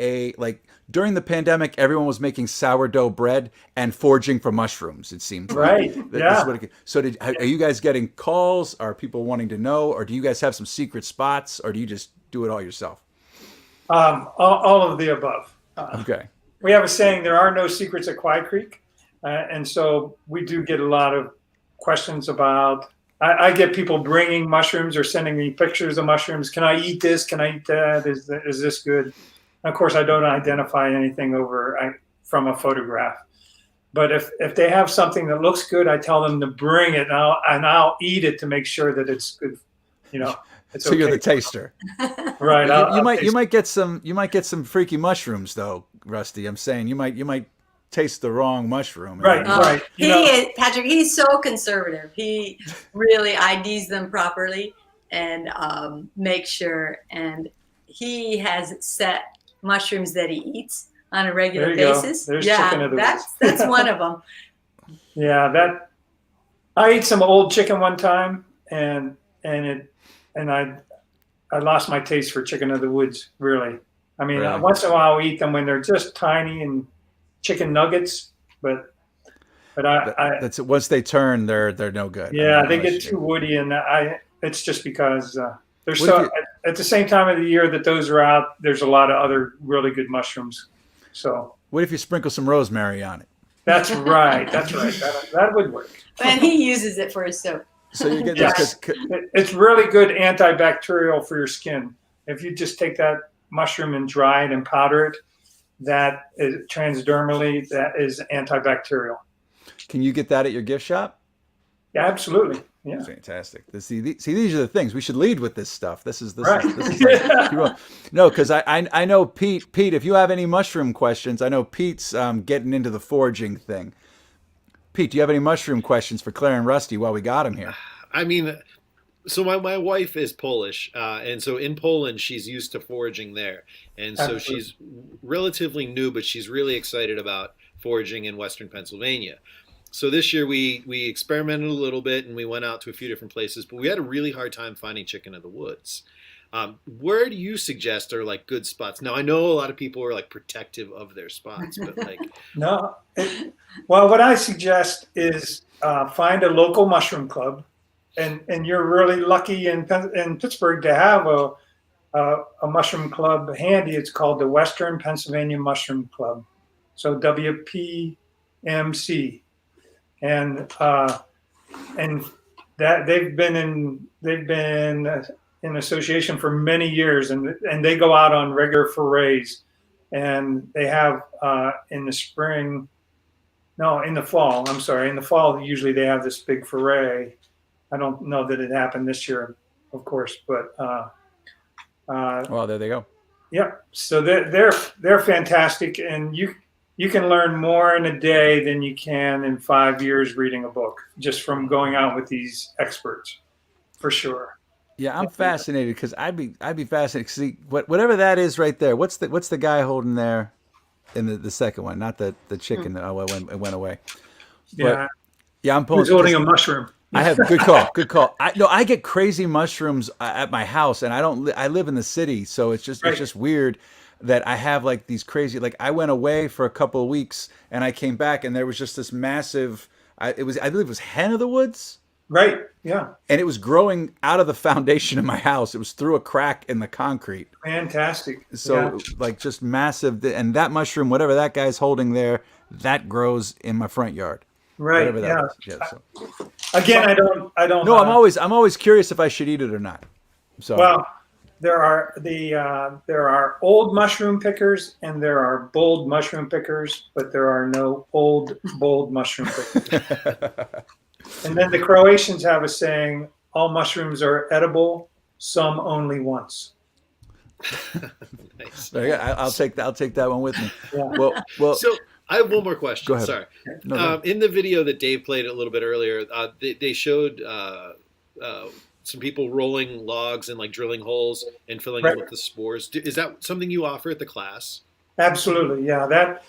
during the pandemic, everyone was making sourdough bread and foraging for mushrooms, it seems like. Right. Yeah. So are you guys getting calls? Are people wanting to know? Or do you guys have some secret spots? Or do you just do it all yourself? All of the above. Okay. We have a saying, there are no secrets at Quiet Creek. And so we do get a lot of questions about, I get people bringing mushrooms or sending me pictures of mushrooms. Can I eat this? Can I eat that? Is this good? And of course, I don't identify anything from a photograph. But if they have something that looks good, I tell them to bring it, and I'll eat it to make sure that it's good. It's So okay. you're the taster. Right. You might get some freaky mushrooms though, Rusty. I'm saying you might taste the wrong mushroom. Right. Right. Patrick, he's so conservative. He really IDs them properly and makes sure. And he has set mushrooms that he eats on a regular basis. There's chicken of the woods. That's one of them. Yeah, I ate some old chicken one time, and I lost my taste for chicken of the woods. Really, I mean, once in a while I'll eat them when they're just tiny and chicken nuggets, but But That's once they turn, they're no good. yeah, I mean, they unless get you- too woody, and it's just because they're What so if at the same time of the year that those are out. There's a lot of other really good mushrooms. So What if you sprinkle some rosemary on it? that's right. That's right. That would work. And he uses it for his soap. So you get Yes. this. It's really good antibacterial for your skin. If you just take that mushroom and dry it and powder it, that is transdermally, that is antibacterial. Can you get that at your gift shop? Yeah, absolutely. Yeah. Fantastic. See, these are the things we should lead with. This stuff. This is Right. no, because I know Pete. Pete, if you have any mushroom questions, I know Pete's getting into the foraging thing. Pete, do you have any mushroom questions for Claire and Rusty while we got him here? I mean, so my wife is Polish, and so in Poland she's used to foraging there, and so Absolutely. she's relatively new, but she's really excited about foraging in Western Pennsylvania. So this year we experimented a little bit and we went out to a few different places, but we had a really hard time finding chicken in the woods. Where do you suggest are like good spots? Now I know a lot of people are like protective of their spots, but like No. Well, what I suggest is find a local mushroom club, and you're really lucky in Pittsburgh to have a mushroom club handy. It's called the Western Pennsylvania Mushroom Club, so WPMC, and that they've been in association for many years, and they go out on regular forays, and they have in the spring. No, in the fall. I'm sorry. In the fall, usually they have this big foray. I don't know that it happened this year, of course, but Well, there they go. yeah. So they're fantastic, and you can learn more in a day than you can in 5 years reading a book, just from going out with these experts, for sure. Yeah, I'm fascinated because I'd be fascinated. See, whatever that is right there. What's the guy holding there in the second one? Not the chicken. Oh, it went away. Yeah. Yeah, I'm pulling. Who's holding a mushroom? I have good call. Good call. I get crazy mushrooms at my house, and I live in the city, so it's just weird that I have like these crazy. Like I went away for a couple of weeks, and I came back, and there was just this massive. I believe it was hen of the woods. Right. Yeah. And it was growing out of the foundation of my house. It was through a crack in the concrete. Fantastic. So Yeah. like just massive. And that mushroom, whatever that guy's holding there, that grows in my front yard. Right. Whatever that Yeah. is. Yeah, so. Again, I don't. No, I'm always curious if I should eat it or not. So Well, there are old mushroom pickers and there are bold mushroom pickers, but there are no old bold mushroom pickers. And then the Croatians have a saying: "All mushrooms are edible, some only once." nice. there you go. I'll take that one with me. Yeah. Well. So I have one more question. Go ahead. Sorry. No, go In the video that Dave played a little bit earlier, they showed some people rolling logs and like drilling holes and filling them Right. with the spores. Is that something you offer at the class? Absolutely, yeah. That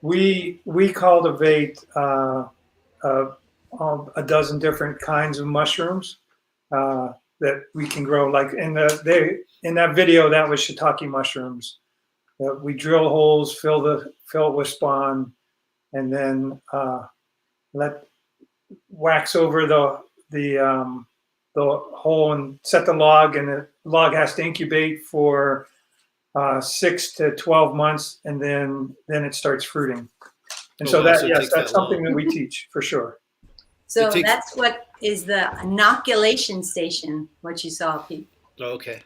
we cultivate a dozen different kinds of mushrooms that we can grow. Like in that video, that was shiitake mushrooms. We drill holes, fill it with spawn, and then let wax over the hole and set the log, and the log has to incubate for 6 to 12 months, and then it starts fruiting. And Oh, so wow, so it takes that's that something long. that we teach for sure. So It takes- that's what is the inoculation station, what you saw, Pete. Oh, okay.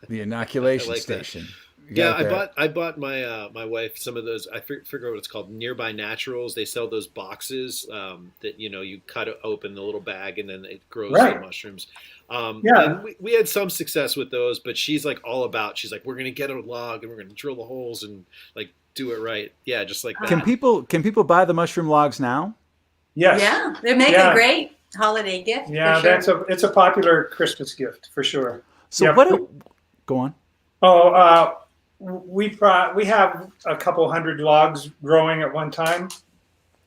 The inoculation I like that. station. You Yeah, got it there. I bought my my wife some of those. I figure what it's called, Nearby Naturals. They sell those boxes that you cut open the little bag and then it grows the Right. mushrooms. Yeah. And we had some success with those, but she's like all about. She's like, we're gonna get a log and we're gonna drill the holes and like do it right. Yeah, just like that. Can people buy the mushroom logs now? Yes. Yeah, they make Yeah. a great holiday gift. Yeah, for sure. it's a popular Christmas gift for sure. So Yeah, go on. Oh, we have a couple hundred logs growing at one time,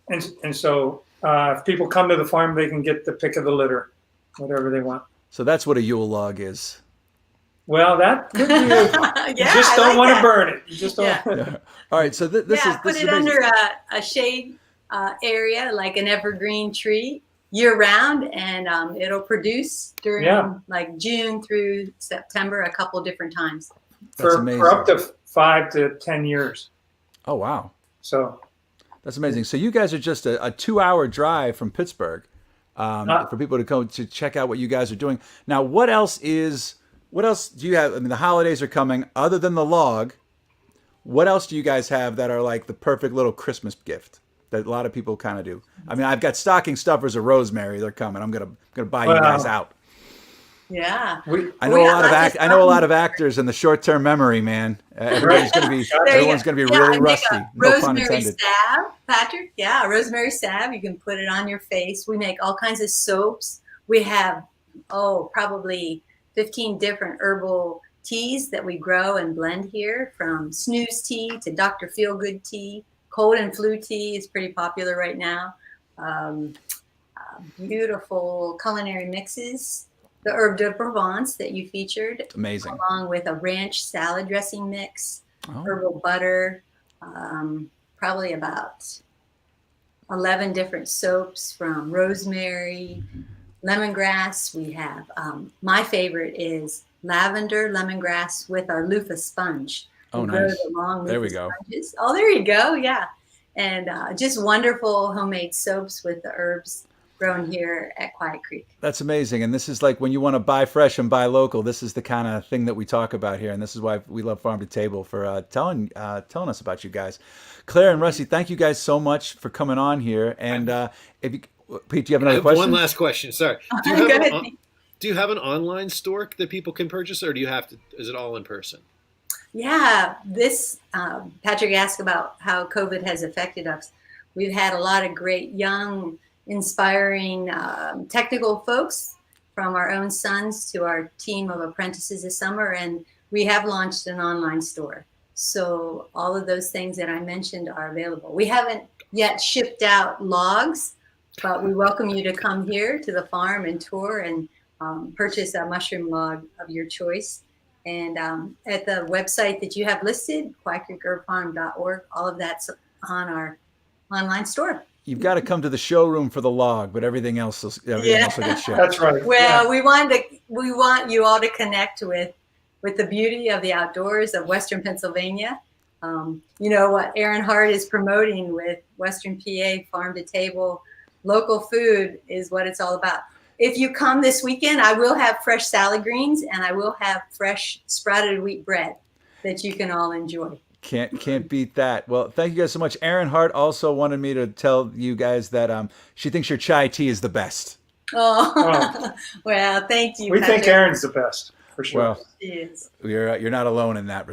and so if people come to the farm, they can get the pick of the litter, whatever they want. So that's what a Yule log is. Well, that could be. You Yeah, just I don't like want to that. burn it. You just don't. Yeah. All right. So this Yeah, is put this it is amazing. under a shade area, like an evergreen tree, year round, and it'll produce during like June through September a couple different times. For up to 5 to 10 years. Oh, wow. So that's amazing. So you guys are just a 2-hour drive from Pittsburgh for people to come to check out what you guys are doing. Now, what else do you have? I mean, the holidays are coming. Other than the log, what else do you guys have that are like the perfect little Christmas gift that a lot of people kind of do? I mean, I've got stocking stuffers of Rosemary. They're coming. I'm gonna buy you guys out. Yeah, I know a lot of actors in the short-term memory, man. Everyone's gonna be really rusty. No pun rosemary intended. salve, Patrick. Yeah, rosemary salve. You can put it on your face. We make all kinds of soaps. We have probably 15 different herbal teas that we grow and blend here, from snooze tea to Dr. Feelgood tea. Cold and flu tea is pretty popular right now. Beautiful culinary mixes. The herb de Provence that you featured. It's amazing. Along with a ranch salad dressing mix, herbal butter, probably about 11 different soaps from rosemary, lemongrass. We have, my favorite is lavender lemongrass with our loofah sponge. Oh, nice. There we go. Sponges. Oh, there you go. Yeah. And just wonderful homemade soaps with the herbs grown here at Quiet Creek. That's amazing. And this is like when you want to buy fresh and buy local, this is the kind of thing that we talk about here. And this is why we love Farm to Table, for telling us about you guys. Claire and Rusty, thank you guys so much for coming on here. And Pete, do you have another question? One last question. Sorry. Do you have an online store that people can purchase, or is it all in person? Yeah, Patrick asked about how COVID has affected us. We've had a lot of great young, inspiring technical folks, from our own sons to our team of apprentices this summer, and we have launched an online store. So all of those things that I mentioned are available. We haven't yet shipped out logs, but we welcome you to come here to the farm and tour and purchase a mushroom log of your choice. And at the website that you have listed, quietcreekherbfarm.org, all of that's on our online store. You've got to come to the showroom for the log, but everything else will get shipped. That's right. Well, we want you all to connect with the beauty of the outdoors of Western Pennsylvania. You know what Aaron Hart is promoting with Western PA Farm to Table. Local food is what it's all about. If you come this weekend, I will have fresh salad greens and I will have fresh sprouted wheat bread that you can all enjoy. Can't beat that. Well, thank you guys so much. Erin Hart also wanted me to tell you guys that she thinks your chai tea is the best. Oh. Well, thank you. We think Erin's the best, for sure. Well, she is. You're not alone in that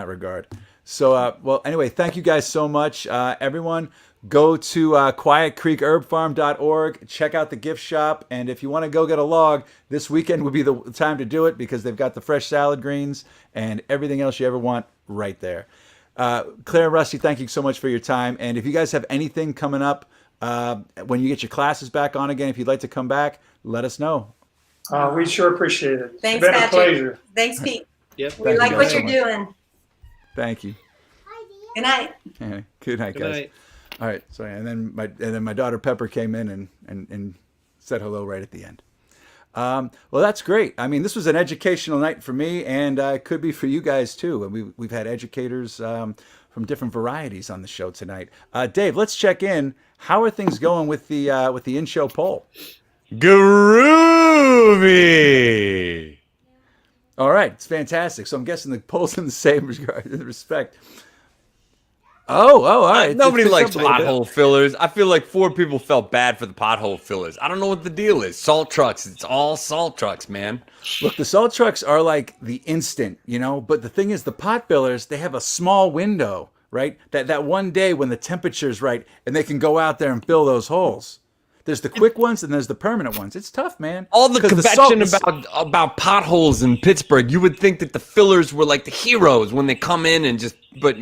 regard. So, well, anyway, thank you guys so much. Everyone, go to quietcreekherbfarm.org. Check out the gift shop. And if you want to go get a log, this weekend would be the time to do it, because they've got the fresh salad greens and everything else you ever want right there. Claire and Rusty, thank you so much for your time. And if you guys have anything coming up when you get your classes back on again, if you'd like to come back, let us know. We sure appreciate it. Thanks, it's been Patrick. a pleasure. Thanks, Pete. Yep. We like what you're doing. Thank you. Good night. Yeah, good night, guys. night. All right. So, and then my daughter Pepper came in and said hello right at the end. Well, that's great. I mean, this was an educational night for me, and it could be for you guys too. And we've had educators from different varieties on the show tonight. Dave, let's check in. How are things going with the in-show poll? Groovy. All right, it's fantastic. So I'm guessing the poll's in the same respect. Oh, all right. Nobody likes pothole fillers. I feel like 4 people felt bad for the pothole fillers. I don't know what the deal is. Salt trucks. It's all salt trucks, man. Look, the salt trucks are like the instant, but the thing is, the pot fillers, they have a small window, right? That one day when the temperature's right and they can go out there and fill those holes. There's the quick ones and there's the permanent ones. It's tough, man. All the convection about potholes in Pittsburgh, you would think that the fillers were like the heroes when they come in and just, but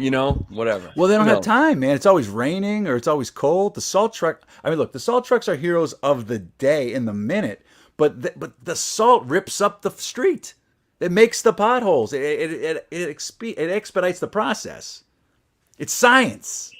whatever. Well, they don't have time, man. It's always raining or it's always cold. The salt truck, look, the salt trucks are heroes of the day in the minute, but the salt rips up the street. It makes the potholes. It expedites the process. It's science.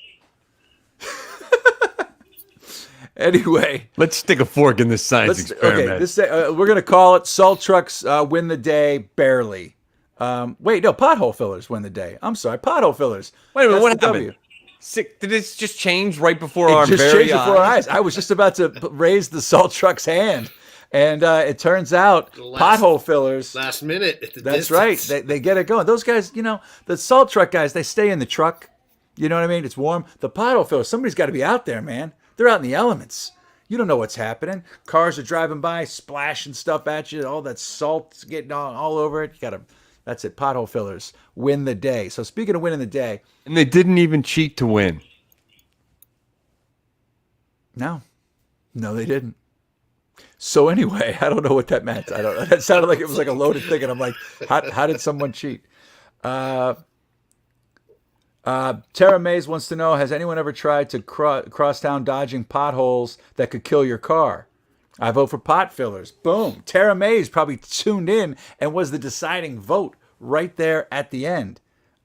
Anyway, Let's stick a fork in this science experiment. okay, we're gonna call it salt trucks win the day barely. Wait, no, pothole fillers win the day. I'm sorry, pothole fillers. Wait a minute, That's what the happened? W. Did this just change right before It our just very changed before our eyes. I was just about to raise the salt truck's hand, and it turns out pothole fillers. Last minute. At the That's distance. right. They get it going. Those guys, the salt truck guys, they stay in the truck. You know what I mean? It's warm. The pothole fillers, somebody's got to be out there, man. They're out in the elements. You don't know what's happening. Cars are driving by, splashing stuff at you. All that salt's getting all over it. That's it. Pothole fillers win the day. So speaking of winning the day, And they didn't even cheat to win. no, they didn't. So anyway, I don't know what that meant. I don't know. That sounded like it was like a loaded thing, and I'm like, how did someone cheat? Tara Mays wants to know, has anyone ever tried to cross town dodging potholes that could kill your car? I vote for pot fillers. Boom. Tara Mays probably tuned in and was the deciding vote right there at the end.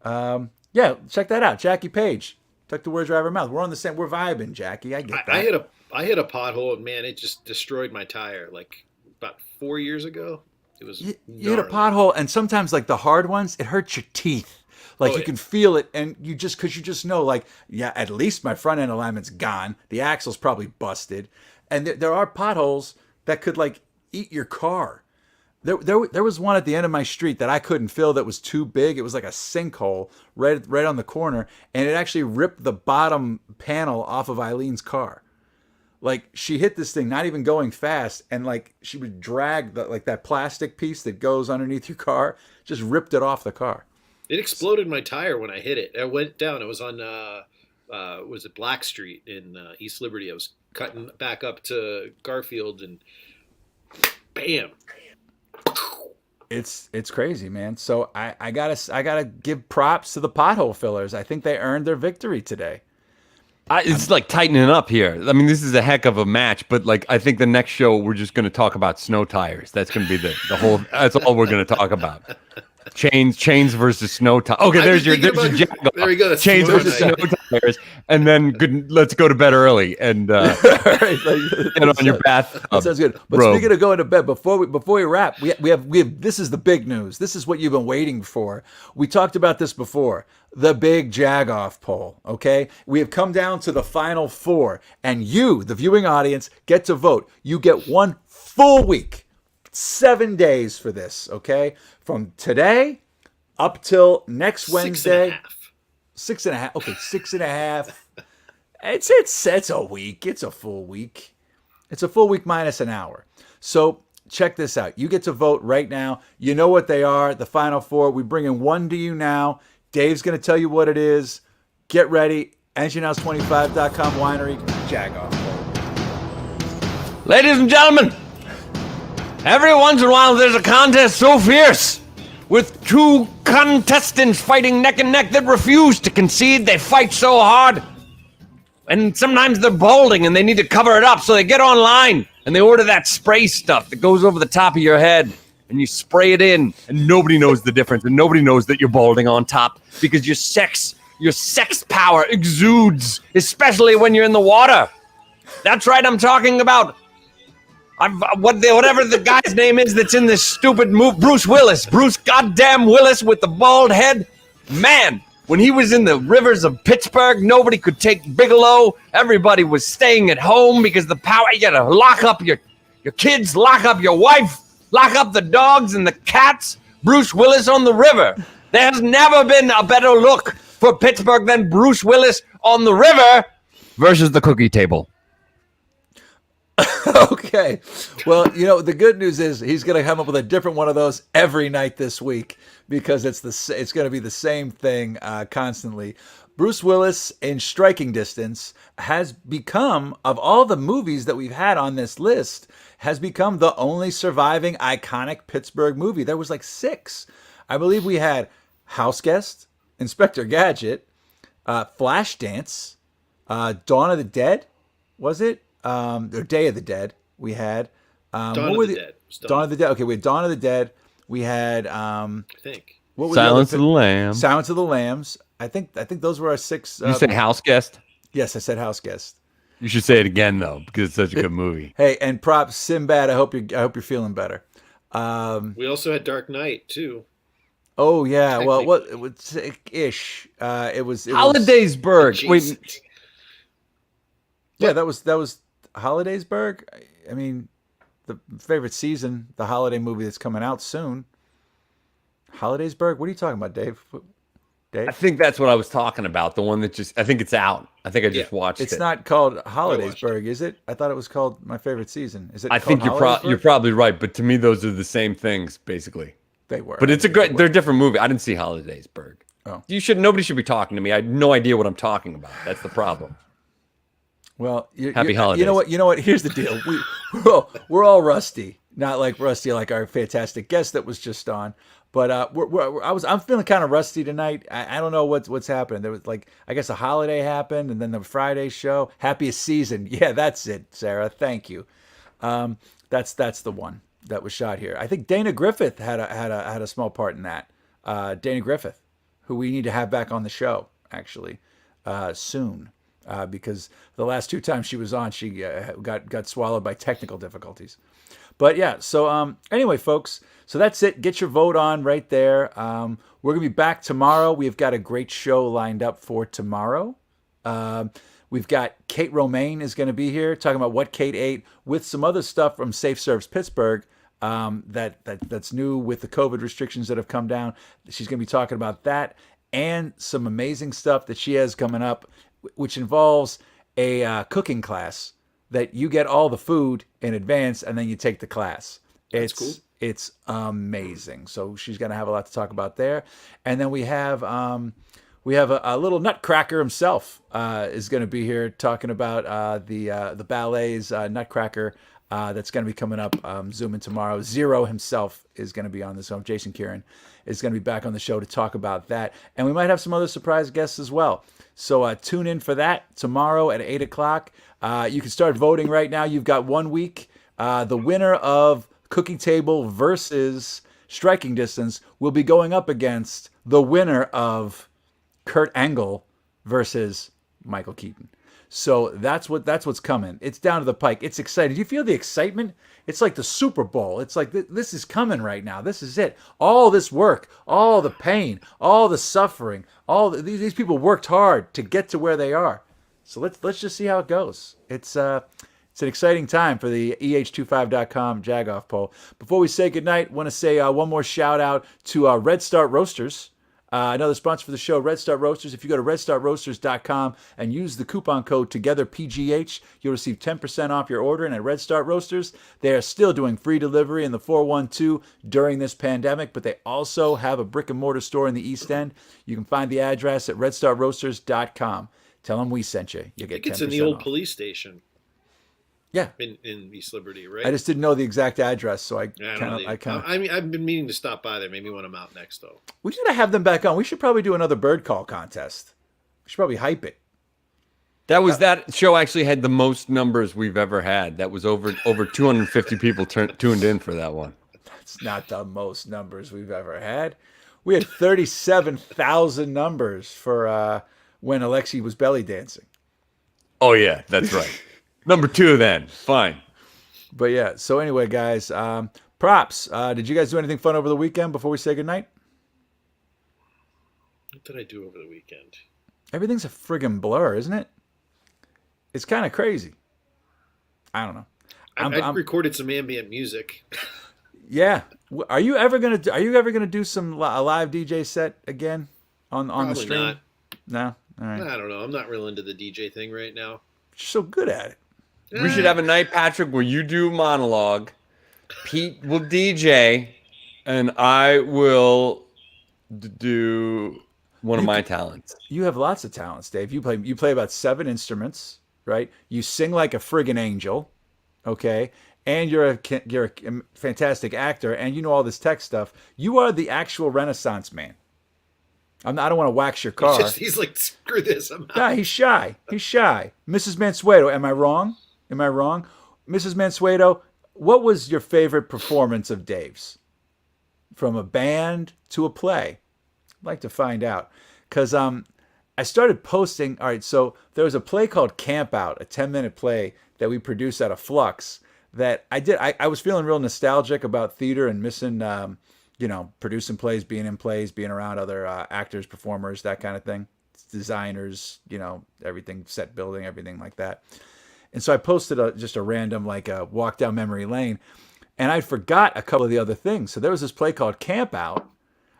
Yeah, check that out. Jackie Page. Took the words right out of her mouth. We're on the same. We're vibing, Jackie. I get that. I hit a pothole, and man, it just destroyed my tire. Like about 4 years ago, it was. You hit a gnarly. pothole, and sometimes like the hard ones, it hurts your teeth. Like Oh, you yeah. can feel it, and because you just know, like, yeah, at least my front end alignment's gone. The axle's probably busted, and there are potholes that could like eat your car. There was one at the end of my street that I couldn't fill that was too big. It was like a sinkhole right on the corner, and it actually ripped the bottom panel off of Eileen's car. Like she hit this thing, not even going fast, and like she would drag that plastic piece that goes underneath your car, just ripped it off the car. It exploded my tire when I hit it. I went down. It was on was it Black Street in East Liberty. I was cutting back up to Garfield, and bam. It's crazy, man. So I gotta give props to the pothole fillers. I think they earned their victory today. It's like tightening up here. I mean, this is a heck of a match, but like I think the next show we're just going to talk about snow tires. That's going to be the whole. That's all we're going to talk about. Chains versus snow tires. Okay, there's your Jag. There we go. That's Chains smart. versus snow tires, and then let's go to bed early and Right, get on your bath. That sounds good. But speaking of going to bed, before we wrap, we have this is the big news. This is what you've been waiting for. We talked about this before. The big Jag-off poll. Okay, we have come down to the final four, and you, the viewing audience, get to vote. You get 1 full week, 7 days for this. Okay, from today up till next Wednesday. 6.5. Okay, 6.5. It's a week. It's a full week. It's a full week minus an hour. So check this out. You get to vote right now. You know what they are. The final four. We bring in one to you now. Dave's going to tell you what it is. Get ready. EngineHouse25.com winery. Jag-off. Ladies and gentlemen, every once in a while there's a contest so fierce, with two contestants fighting neck and neck that refuse to concede. They fight so hard, and sometimes they're balding and they need to cover it up, so they get online and they order that spray stuff that goes over the top of your head, and you spray it in, and nobody knows the difference, and nobody knows that you're balding on top, because your sex power exudes, especially when you're in the water. That's right, I'm talking about whatever the guy's name is that's in this stupid movie, Bruce Willis. Bruce goddamn Willis with the bald head. Man, when he was in the rivers of Pittsburgh, nobody could take Bigelow. Everybody was staying at home because the power, you gotta lock up your kids, lock up your wife, lock up the dogs and the cats. Bruce Willis on the river. There's never been a better look for Pittsburgh than Bruce Willis on the river versus the cookie table. Okay. Well, the good news is he's going to come up with a different one of those every night this week, because it's going to be the same thing constantly. Bruce Willis, in striking distance, has become, of all the movies that we've had on this list, has become the only surviving iconic Pittsburgh movie. There was like 6. I believe we had House Guest, Inspector Gadget, Flashdance, Dawn of the Dead, was it? Or Day of the Dead. We had Dawn of the Dead. Dawn of the Dead. Okay, we had Dawn of the Dead. We had I think. what was Silence the of the Lambs. Silence of the Lambs. I think those were our 6. You say House Guest? Yes, I said House Guest. You should say it again though, because it's such a good movie. Hey, and props Sinbad. I hope you're feeling better. We also had Dark Knight too. Oh yeah, well, what it was ish. It was Holidaysburg. Wait, yeah, that was Holidaysburg. I mean, the favorite season, the holiday movie that's coming out soon. Holidaysburg. What are you talking about, Dave? Dave? I think that's what I was talking about. The one that I think it's out. I think I just watched it. It's not called Holidaysburg, is it? I thought it was called My Favorite Season. Is it? I think you're probably right, but to me those are the same things basically. They were. But it's they're a different movie. I didn't see Holidaysburg. Oh. Nobody should be talking to me. I had no idea what I'm talking about. That's the problem. Well, Happy holidays. You know what? Here's the deal. We're all rusty. Not like rusty like our fantastic guest that was just on. But I'm feeling kind of rusty tonight. I don't know what's happening. There was I guess a holiday happened, and then the Friday show. Happiest season. Yeah, that's it, Sarah. Thank you. That's the one that was shot here. I think Dana Griffith had a small part in that. Dana Griffith, who we need to have back on the show actually soon. Because the last 2 times she was on, she got swallowed by technical difficulties. But yeah, so anyway, folks, so that's it. Get your vote on right there. We're going to be back tomorrow. We've got a great show lined up for tomorrow. We've got Kate Romaine is going to be here talking about what Kate ate with some other stuff from Safe Serves Pittsburgh that's new with the COVID restrictions that have come down. She's going to be talking about that and some amazing stuff that she has coming up, which involves a cooking class that you get all the food in advance and then you take the class. It's cool. It's amazing. So she's going to have a lot to talk about there. And then we have a little nutcracker himself is going to be here talking about the ballet's Nutcracker that's going to be coming up Zooming tomorrow. Zero himself is going to be on this home. Jason Kieran is going to be back on the show to talk about that. And we might have some other surprise guests as well. So tune in for that tomorrow at 8 o'clock. You can start voting right now. You've got 1 week. The winner of Cooking Table versus Striking Distance will be going up against the winner of Kurt Angle versus Michael Keaton. So that's what's coming. It's down to the pike. It's exciting. Do you feel the excitement? It's like the Super Bowl. It's like this is coming right now. This is it. All this work, all the pain, all the suffering, these people worked hard to get to where they are. So let's just see how it goes. It's an exciting time for the EH25.com Jagoff poll. Before we say goodnight, I want to say one more shout out to Red Start Roasters. Another sponsor for the show, Red Start Roasters. If you go to redstartroasters.com and use the coupon code TOGETHERPGH, you'll receive 10% off your order. And at Red Start Roasters, they are still doing free delivery in the 412 during this pandemic, but they also have a brick and mortar store in the East End. You can find the address at redstartroasters.com. Tell them we sent you. You get 10% it's in the old off. police station. Yeah, in East Liberty, right? I just didn't know the exact address, so I mean, I've been meaning to stop by there. Maybe when I'm out next, though. We should have them back on. We should probably do another bird call contest. We should probably hype it. That show actually had the most numbers we've ever had. That was over 250 people tuned in for that one. That's not the most numbers we've ever had. We had 37,000 numbers for when Alexi was belly dancing. Oh yeah, that's right. Number 2 then. Fine. But yeah, so anyway, guys, props. Did you guys do anything fun over the weekend before we say goodnight? What did I do over the weekend? Everything's a friggin' blur, isn't it? It's kind of crazy. I don't know. I recorded some ambient music. Yeah. Are you ever gonna do a live DJ set again on the stream? Not. No. All right. I don't know. I'm not real into the DJ thing right now. You're so good at it. We should have a night, Patrick, where you do monologue, Pete will DJ, and I will do one of my talents. You have lots of talents, Dave. You play about 7 instruments, right? You sing like a friggin' angel, okay? And you're a fantastic actor, and you know all this tech stuff. You are the actual Renaissance man. I don't want to wax your car. He's like, screw this. I'm out. Nah, he's shy. Mrs. Mansueto, am I wrong? Mrs. Mansueto, what was your favorite performance of Dave's? From a band to a play? I'd like to find out. Because I started posting. All right, so there was a play called Camp Out, a 10-minute play that we produced out of Flux that I did. I was feeling real nostalgic about theater and missing, producing plays, being in plays, being around other actors, performers, that kind of thing, designers, everything, set building, everything like that. And so I posted just a random walk down memory lane, and I forgot a couple of the other things. So there was this play called Camp Out.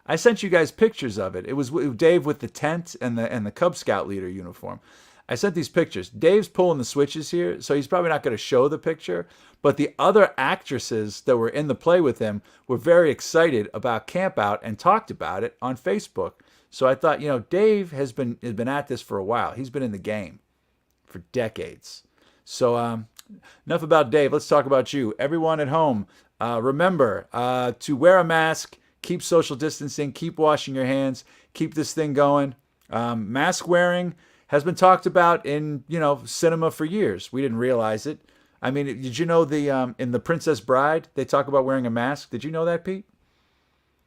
I sent you guys pictures of it. It was Dave with the tent and the Cub Scout leader uniform. I sent these pictures. Dave's pulling the switches here, so he's probably not going to show the picture. But the other actresses that were in the play with him were very excited about Camp Out and talked about it on Facebook. So I thought, Dave has been at this for a while. He's been in the game for decades. So enough about Dave. Let's talk about you. Everyone at home, remember to wear a mask, keep social distancing, keep washing your hands, keep this thing going. Mask wearing has been talked about in, cinema for years. We didn't realize it. I mean, did you know in The Princess Bride, they talk about wearing a mask? Did you know that, Pete?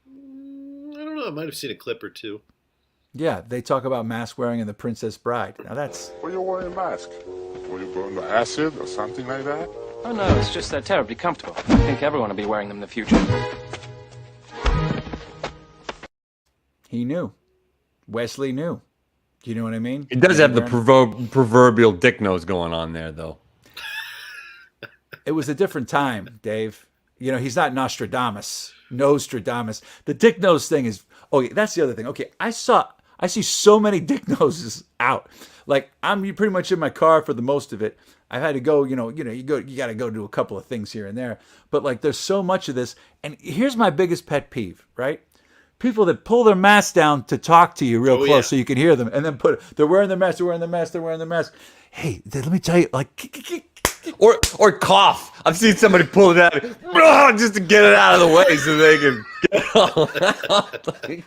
I don't know. I might have seen a clip or two. Yeah, they talk about mask wearing in The Princess Bride. Now that's... Why you wearing a mask? Were you going to acid or something like that? Oh no, it's just they're terribly comfortable. I think everyone will be wearing them in the future. He knew. Wesley knew. Do you know what I mean? He does have the proverbial dick nose going on there, though. It was a different time, Dave. He's not Nostradamus. Nostradamus. The dick nose thing is... Oh, yeah, that's the other thing. Okay, I see so many dick noses out. Like, I'm pretty much in my car for the most of it. I've had to go, you got to go do a couple of things here and there. But, there's so much of this. And here's my biggest pet peeve, right? People that pull their mask down to talk to you real close so you can hear them, and then they're wearing their mask, they're wearing their mask. Hey, let me tell you, or cough. I've seen somebody pull it out just to get it out of the way so they can get it.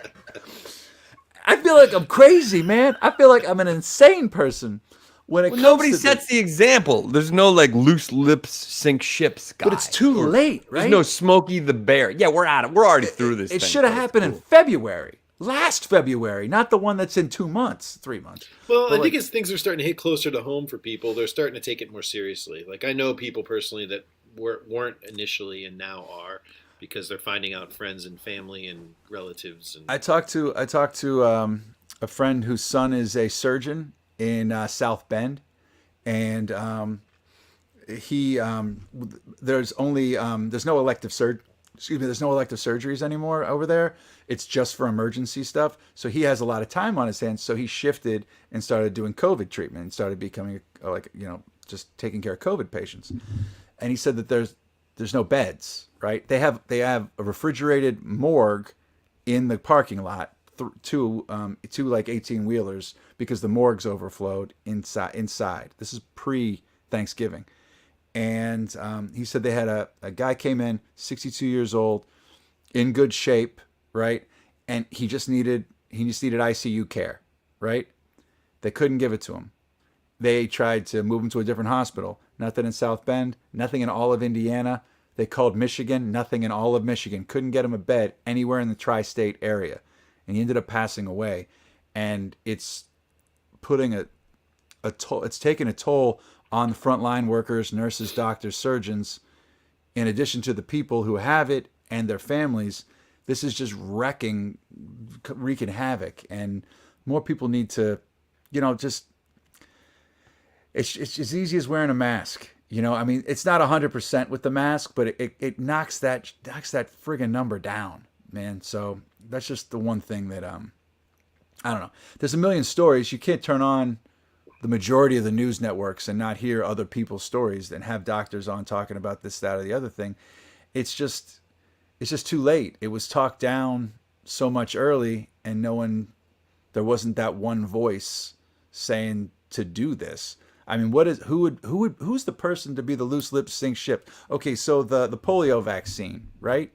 I feel like I'm crazy, man. I feel like I'm an insane person when it comes nobody to sets the example. There's no loose lips sink ships guy. But it's too late, right? There's no Smokey the Bear. Yeah, we're out. We're already through this. It should have happened in February. Last February, not the one that's in 2 months, 3 months. Well, I think as things are starting to hit closer to home for people, they're starting to take it more seriously. Like, I know people personally that weren't initially and now are, because they're finding out friends and family and relatives. And I talked to a friend whose son is a surgeon in South Bend, and there's no elective surgeries anymore over there. It's just for emergency stuff. So he has a lot of time on his hands. So he shifted and started doing COVID treatment and started becoming just taking care of COVID patients. And he said that there's no beds, right? They have a refrigerated morgue in the parking lot, two 18-wheelers, because the morgue's overflowed inside. This is pre-Thanksgiving. And he said they had a guy came in, 62 years old, in good shape, right? And he just needed ICU care, right? They couldn't give it to him. They tried to move him to a different hospital. Nothing in South Bend, nothing in all of Indiana. They called Michigan, nothing in all of Michigan. Couldn't get him a bed anywhere in the tri-state area. And he ended up passing away. And it's putting it's taking a toll on the frontline workers, nurses, doctors, surgeons, in addition to the people who have it and their families. This is just wreaking havoc, and more people need to, just, it's as easy as wearing a mask. I mean, it's not 100% with the mask, but it knocks that friggin' number down, man. So that's just the one thing that, I don't know. There's a million stories. You can't turn on the majority of the news networks and not hear other people's stories and have doctors on talking about this, that, or the other thing. It's just too late. It was talked down so much early, and there wasn't that one voice saying to do this. I mean, who's the person to be the loose lips sink ship? Okay, so the polio vaccine, right?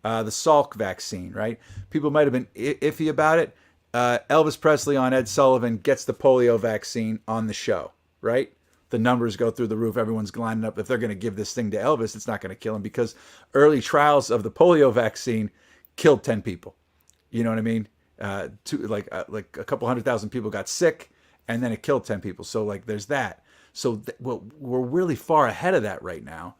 The Salk vaccine, right? People might have been iffy about it. Elvis Presley on Ed Sullivan gets the polio vaccine on the show, right? The numbers go through the roof. Everyone's lining up. If they're going to give this thing to Elvis, it's not going to kill him, because early trials of the polio vaccine killed 10 people. You know what I mean? like a couple 100,000 people got sick, and then it killed 10 people. So like there's that. So we're really far ahead of that right now.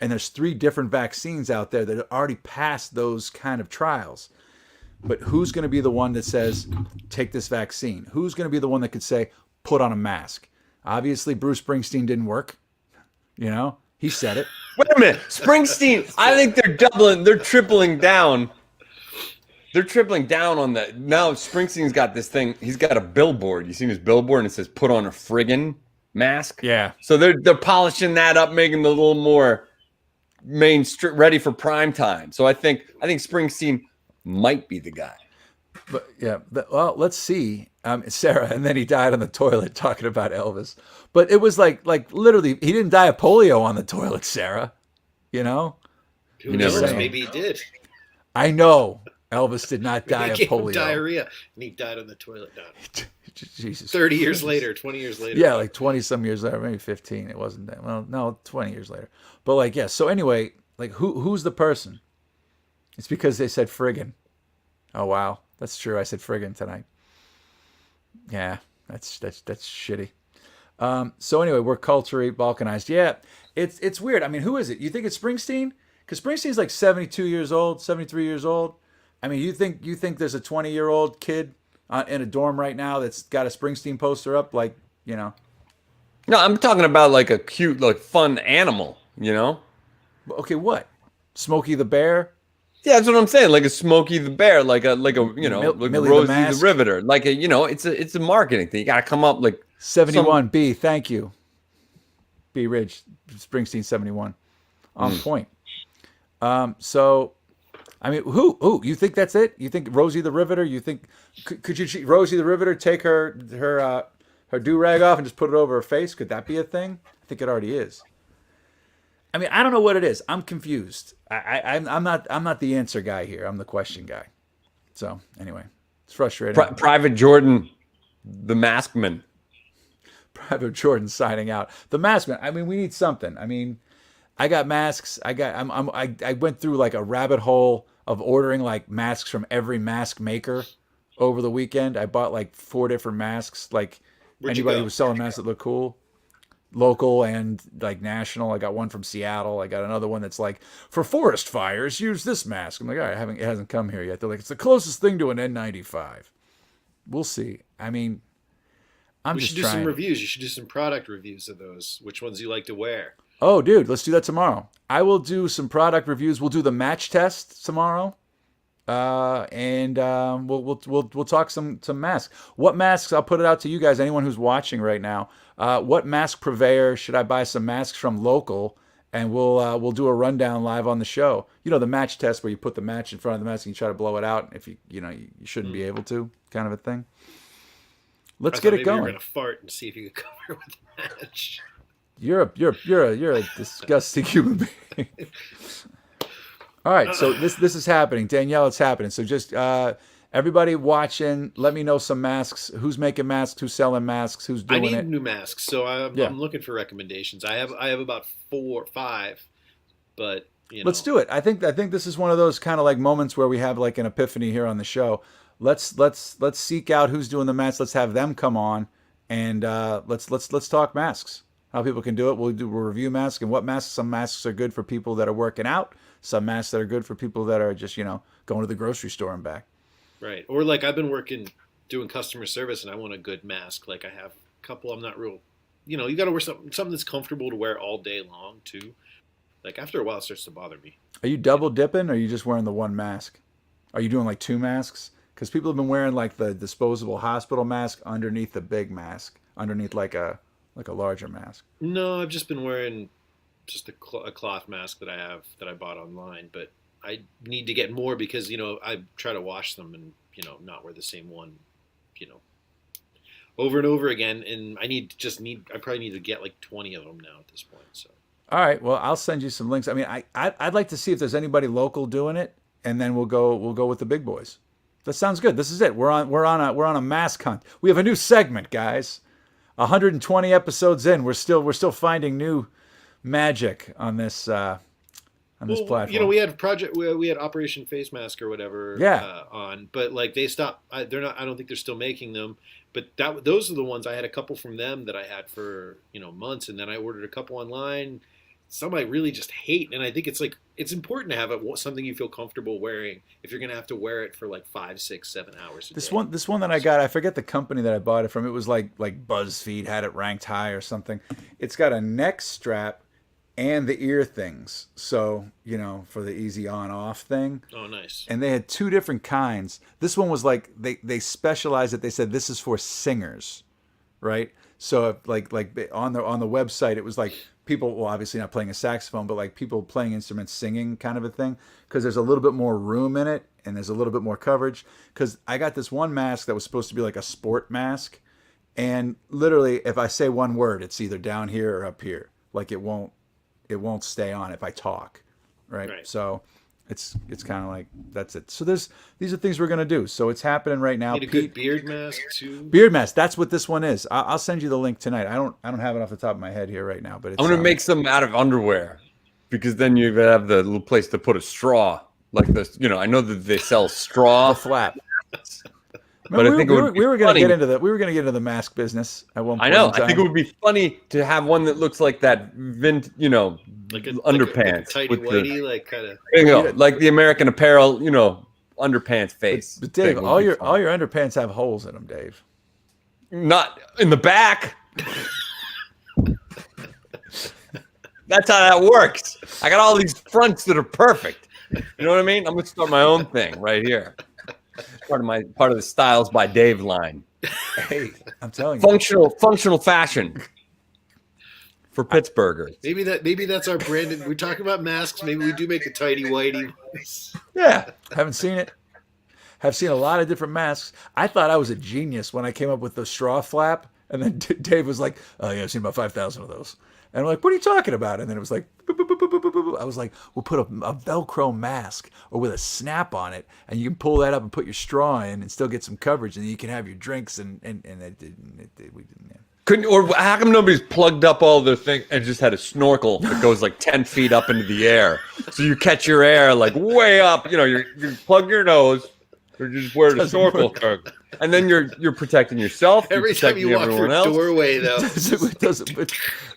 And there's 3 different vaccines out there that already passed those kind of trials. But who's going to be the one that says, take this vaccine? Who's going to be the one that could say, put on a mask? Obviously, Bruce Springsteen didn't work. You know, he said it. Wait a minute, Springsteen. I think they're tripling down. They're tripling down on that. Now Springsteen's got this thing. He's got a billboard. You seen his billboard, and it says, "Put on a friggin' mask." Yeah. So they're polishing that up, making it a little more ready for prime time. So I think Springsteen might be the guy. But yeah, well, let's see. Sarah, and then he died on the toilet talking about Elvis. But it was like literally, he didn't die of polio on the toilet, Sarah. You know? Who knows? Maybe he did. I know Elvis did not die of Gave him polio. diarrhea, and he died on the toilet. Jesus. 30 years later, 20 years later. Yeah, like 20 some years later, maybe 15. It wasn't that. Well, no, 20 years later. But like, yeah. So anyway, like who's the person? It's because they said friggin'. Oh wow, that's true. I said friggin' tonight. Yeah, that's shitty. So anyway, we're culturally balkanized. Yeah, it's weird. I mean, who is it? You think it's Springsteen? Because Springsteen's like 72 years old, 73 years old. I mean, you think there's a 20-year-old kid in a dorm right now that's got a Springsteen poster up, like, you know? No, I'm talking about like a cute, like fun animal, you know? Okay, what? Smokey the Bear? Yeah, that's what I'm saying. Like a Smokey the Bear, like a you know, like Millie Rosie the the Riveter. Like a, you know, it's a marketing thing. You got to come up like 71 B. Thank you, B. Ridge, Springsteen 71, on point. So, I mean, who you think that's it? You think Rosie the Riveter? You think could you Rosie the Riveter take her do rag off and just put it over her face? Could that be a thing? I think it already is. I mean, I don't know what it is. I'm confused. I'm not the answer guy here. I'm the question guy. So anyway, it's frustrating. Private Jordan, the Maskman. Private Jordan signing out. The Maskman. I mean, we need something. I mean, I got masks. I went through like a rabbit hole of ordering like masks from every mask maker over the weekend. I bought like 4 different masks. Like anybody who was selling masks that look cool. Local and like national. I got one from Seattle. I got another one that's like, for forest fires, use this mask. I'm like, all right, it hasn't come here yet. They're like, it's the closest thing to an N95. We'll see. I mean, we should do some reviews. You should do some product reviews of those. Which ones you like to wear? Oh, dude, let's do that tomorrow. I will do some product reviews. We'll do the match test tomorrow. And we'll talk some masks. What masks? I'll put it out to you guys. Anyone who's watching right now, what mask purveyor should I buy some masks from local? And we'll do a rundown live on the show. You know, the match test where you put the match in front of the mask and you try to blow it out. If you shouldn't be able to, kind of a thing. Let's get it going. You're gonna fart and see if you can cover with the match. You're a disgusting human being. All right, so this is happening. Danielle, it's happening. So just everybody watching, let me know some masks. Who's making masks? Who's selling masks? Who's doing it? I need new masks, so I'm looking for recommendations. I have about 4 or 5, but you know. Let's do it. I think this is one of those kind of like moments where we have like an epiphany here on the show. Let's seek out who's doing the masks. Let's have them come on, and let's talk masks. How people can do it. We'll review masks and what masks. Some masks are good for people that are working out. Some masks that are good for people that are just, going to the grocery store and back. Right. Or like I've been doing customer service and I want a good mask. Like I have a couple, I'm not real, you got to wear something that's comfortable to wear all day long too. Like after a while it starts to bother me. Are you double dipping or are you just wearing the one mask? Are you doing like 2 masks? Because people have been wearing like the disposable hospital mask underneath the big mask, underneath like a larger mask. No, I've just been wearing just a cloth mask that I bought online, but I need to get more because I try to wash them and not wear the same one over and over again, and I probably need to get like 20 of them now at this point. So all right, well I'll send you some links. I mean, I'd like to see if there's anybody local doing it, and then we'll go with the big boys. That sounds good. This is it. We're on a mask hunt. We have a new segment, guys. 120 episodes in, we're still finding new magic on this on this platform. You know, we had Operation Face Mask or whatever on, but like they stopped. They're not. I don't think they're still making them. But those are the ones I had a couple from them that I had for months, and then I ordered a couple online. Some I really just hate, and I think it's important to have something you feel comfortable wearing if you're gonna have to wear it for like 5, 6, 7 hours. This one that I got, I forget the company that I bought it from. It was like BuzzFeed had it ranked high or something. It's got a neck strap and the ear things, so for the easy on off thing. Oh, nice. And they had 2 different kinds. This one was like they specialized it. They said this is for singers, right? So like on the website, it was like people, well, obviously not playing a saxophone, but like people playing instruments singing kind of a thing, because there's a little bit more room in it and there's a little bit more coverage. Because I got this one mask that was supposed to be like a sport mask, and literally if I say one word, it's either down here or up here. Like it won't stay on if I talk, right? So it's kind of like that's it. So these are things we're gonna do. So it's happening right now. Need a good beard mask too. Beard mask. That's what this one is. I'll send you the link tonight. I don't have it off the top of my head here right now, but it's, I'm gonna make some out of underwear, because then you have the little place to put a straw, like this. I know that they sell straw flap. But I think we were going to get into the mask business at one point. I know. I think it would be funny to have one that looks like that, like underpants, like a tighty whitey, like kind of. There you go, like the American Apparel, underpants face. But Dave, all your underpants have holes in them, Dave. Not in the back. That's how that works. I got all these fronts that are perfect. You know what I mean? I'm gonna start my own thing right here. Part of the Styles by Dave line. Hey, I'm telling you, functional fashion for Pittsburghers. Maybe that's our branded. We're talking about masks. Maybe we do make a tighty whitey. Yeah, haven't seen it. Have seen a lot of different masks. I thought I was a genius when I came up with the straw flap, and then Dave was like, "Oh yeah, I've seen about 5,000 of those." And I'm like, "What are you talking about?" And then it was like, boop, boop, boop, boop, boop, boop. I was like, "We'll put a Velcro mask or with a snap on it, and you can pull that up and put your straw in and still get some coverage, and then you can have your drinks." And we didn't. Yeah. Couldn't, or how come nobody's plugged up all their things and just had a snorkel that goes like 10 feet up into the air, so you catch your air like way up? You plug your nose, or just wear the snorkel, and then you're protecting yourself. Every time you walk through a doorway, though, it doesn't.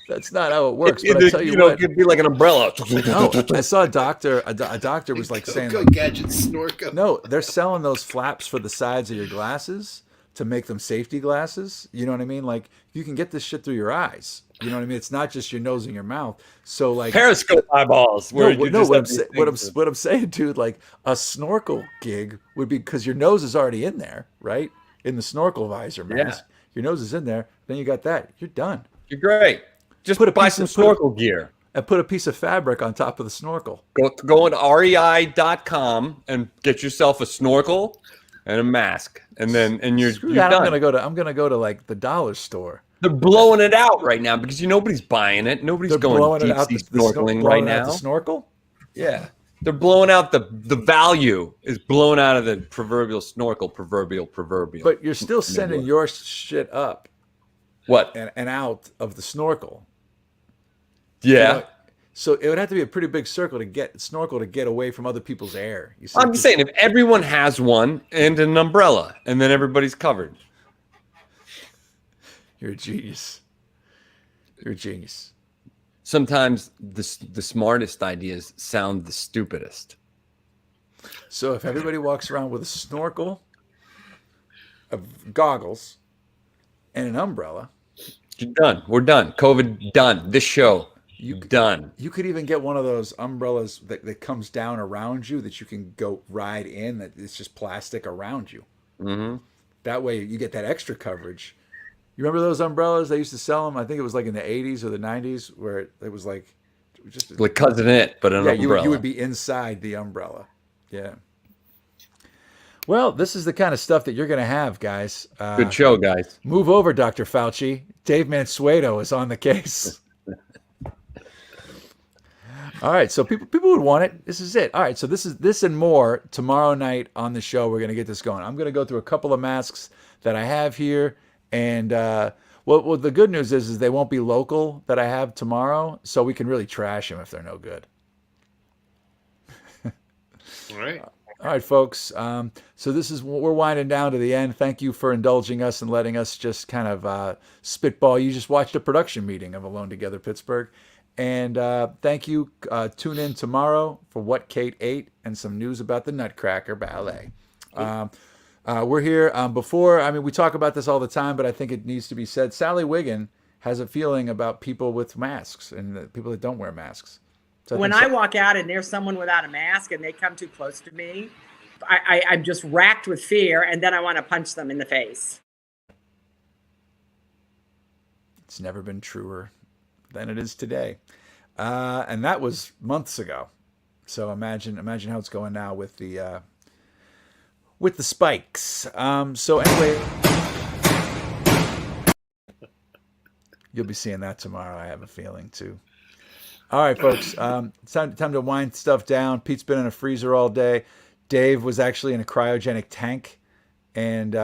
That's not how it works. But I tell you what, it'd be like an umbrella. No, I saw a doctor. A doctor was like saying, "Go gadget snorkel." No, they're selling those flaps for the sides of your glasses to make them safety glasses. You know what I mean? Like you can get this shit through your eyes. You know what I mean? It's not just your nose and your mouth. So like periscope eyeballs. What I'm saying, dude, like a snorkel gig would be because your nose is already in there, right? In the snorkel visor mask, your nose is in there. Then you got that. You're done. You're great. Just buy some snorkel gear and put a piece of fabric on top of the snorkel. Go on rei.com and get yourself a snorkel and a mask, and you're done. I'm gonna go to like the dollar store. They're blowing it out right now because nobody's buying it. Nobody's going deep sea snorkeling right now. The snorkel? Yeah. They're blowing out the value is blown out of the proverbial snorkel, proverbial. But you're still sending your shit up. What? And out of the snorkel. Yeah. So it would have to be a pretty big snorkel to get away from other people's air. You see? I'm just saying, if everyone has one and an umbrella, and then everybody's covered. You're a genius. You're a genius. Sometimes the smartest ideas sound the stupidest. So if everybody walks around with a snorkel, goggles, and an umbrella, you're done. We're done. COVID done. This show done. You could even get one of those umbrellas that comes down around you that you can go ride in. That it's just plastic around you. Mm-hmm. That way you get that extra coverage. You remember those umbrellas? They used to sell them. I think it was like in the 80s or the 90s, where it was like just like Cousin It, but an umbrella. You would be inside the umbrella. Yeah. Well, this is the kind of stuff that you're going to have, guys. Good show, guys. Move over, Dr. Fauci. Dave Mansueto is on the case. All right, so people would want it. This is it. All right, so this and more tomorrow night on the show. We're going to get this going. I'm going to go through a couple of masks that I have here. And well, the good news is they won't be local that I have tomorrow, so we can really trash them if they're no good. All right. All right, folks. So this is we're winding down to the end. Thank you for indulging us and letting us just kind of spitball. You just watched a production meeting of Alone Together Pittsburgh, and thank you. Tune in tomorrow for What Kate Ate and some news about the Nutcracker Ballet. We're here before. I mean, we talk about this all the time, but I think it needs to be said. Sally Wiggin has a feeling about people with masks and the people that don't wear masks. So when I walk out and there's someone without a mask and they come too close to me, I'm just racked with fear, and then I want to punch them in the face. It's never been truer than it is today. And that was months ago. So imagine how it's going now with the spikes. So anyway, you'll be seeing that tomorrow, I have a feeling, too. All right, folks. It's time to wind stuff down. Pete's been in a freezer all day. Dave was actually in a cryogenic tank. And,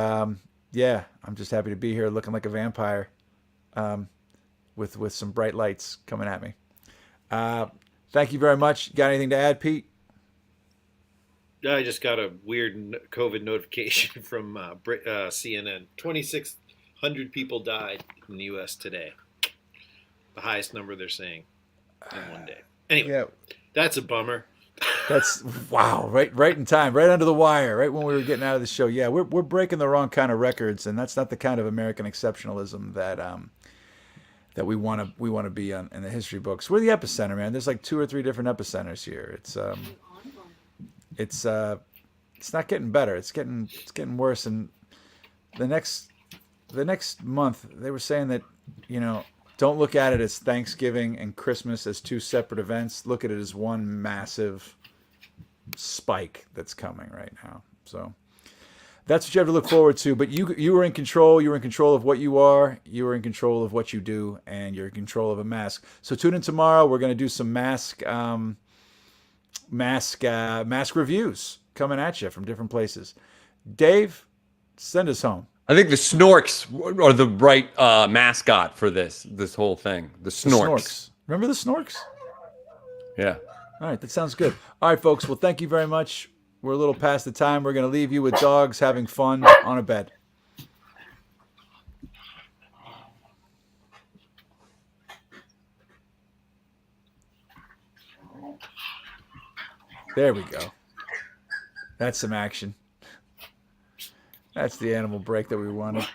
yeah, I'm just happy to be here looking like a vampire with some bright lights coming at me. Thank you very much. Got anything to add, Pete? I just got a weird COVID notification from CNN. 2,600 people died in the U.S. today. The highest number they're saying in one day. Anyway, yeah. That's a bummer. That's wow, right in time, right under the wire, right when we were getting out of the show. Yeah, we're breaking the wrong kind of records, and that's not the kind of American exceptionalism that we want to be on in the history books. We're the epicenter, man. There's like 2 or 3 different epicenters here. It's not getting better. It's getting worse. And the next month, they were saying that, don't look at it as Thanksgiving and Christmas as 2 separate events. Look at it as one massive spike that's coming right now. So that's what you have to look forward to. But you were in control. You were in control of what you are. You were in control of what you do, and you're in control of a mask. So tune in tomorrow. We're going to do some mask reviews coming at you from different places. Dave, send us home. I think the Snorks are the right mascot for this whole thing. The Snorks. Remember the Snorks? Yeah. All right, that sounds good. All right, folks. Well, thank you very much. We're a little past the time. We're going to leave you with dogs having fun on a bed. There we go. That's some action. That's the animal break that we wanted.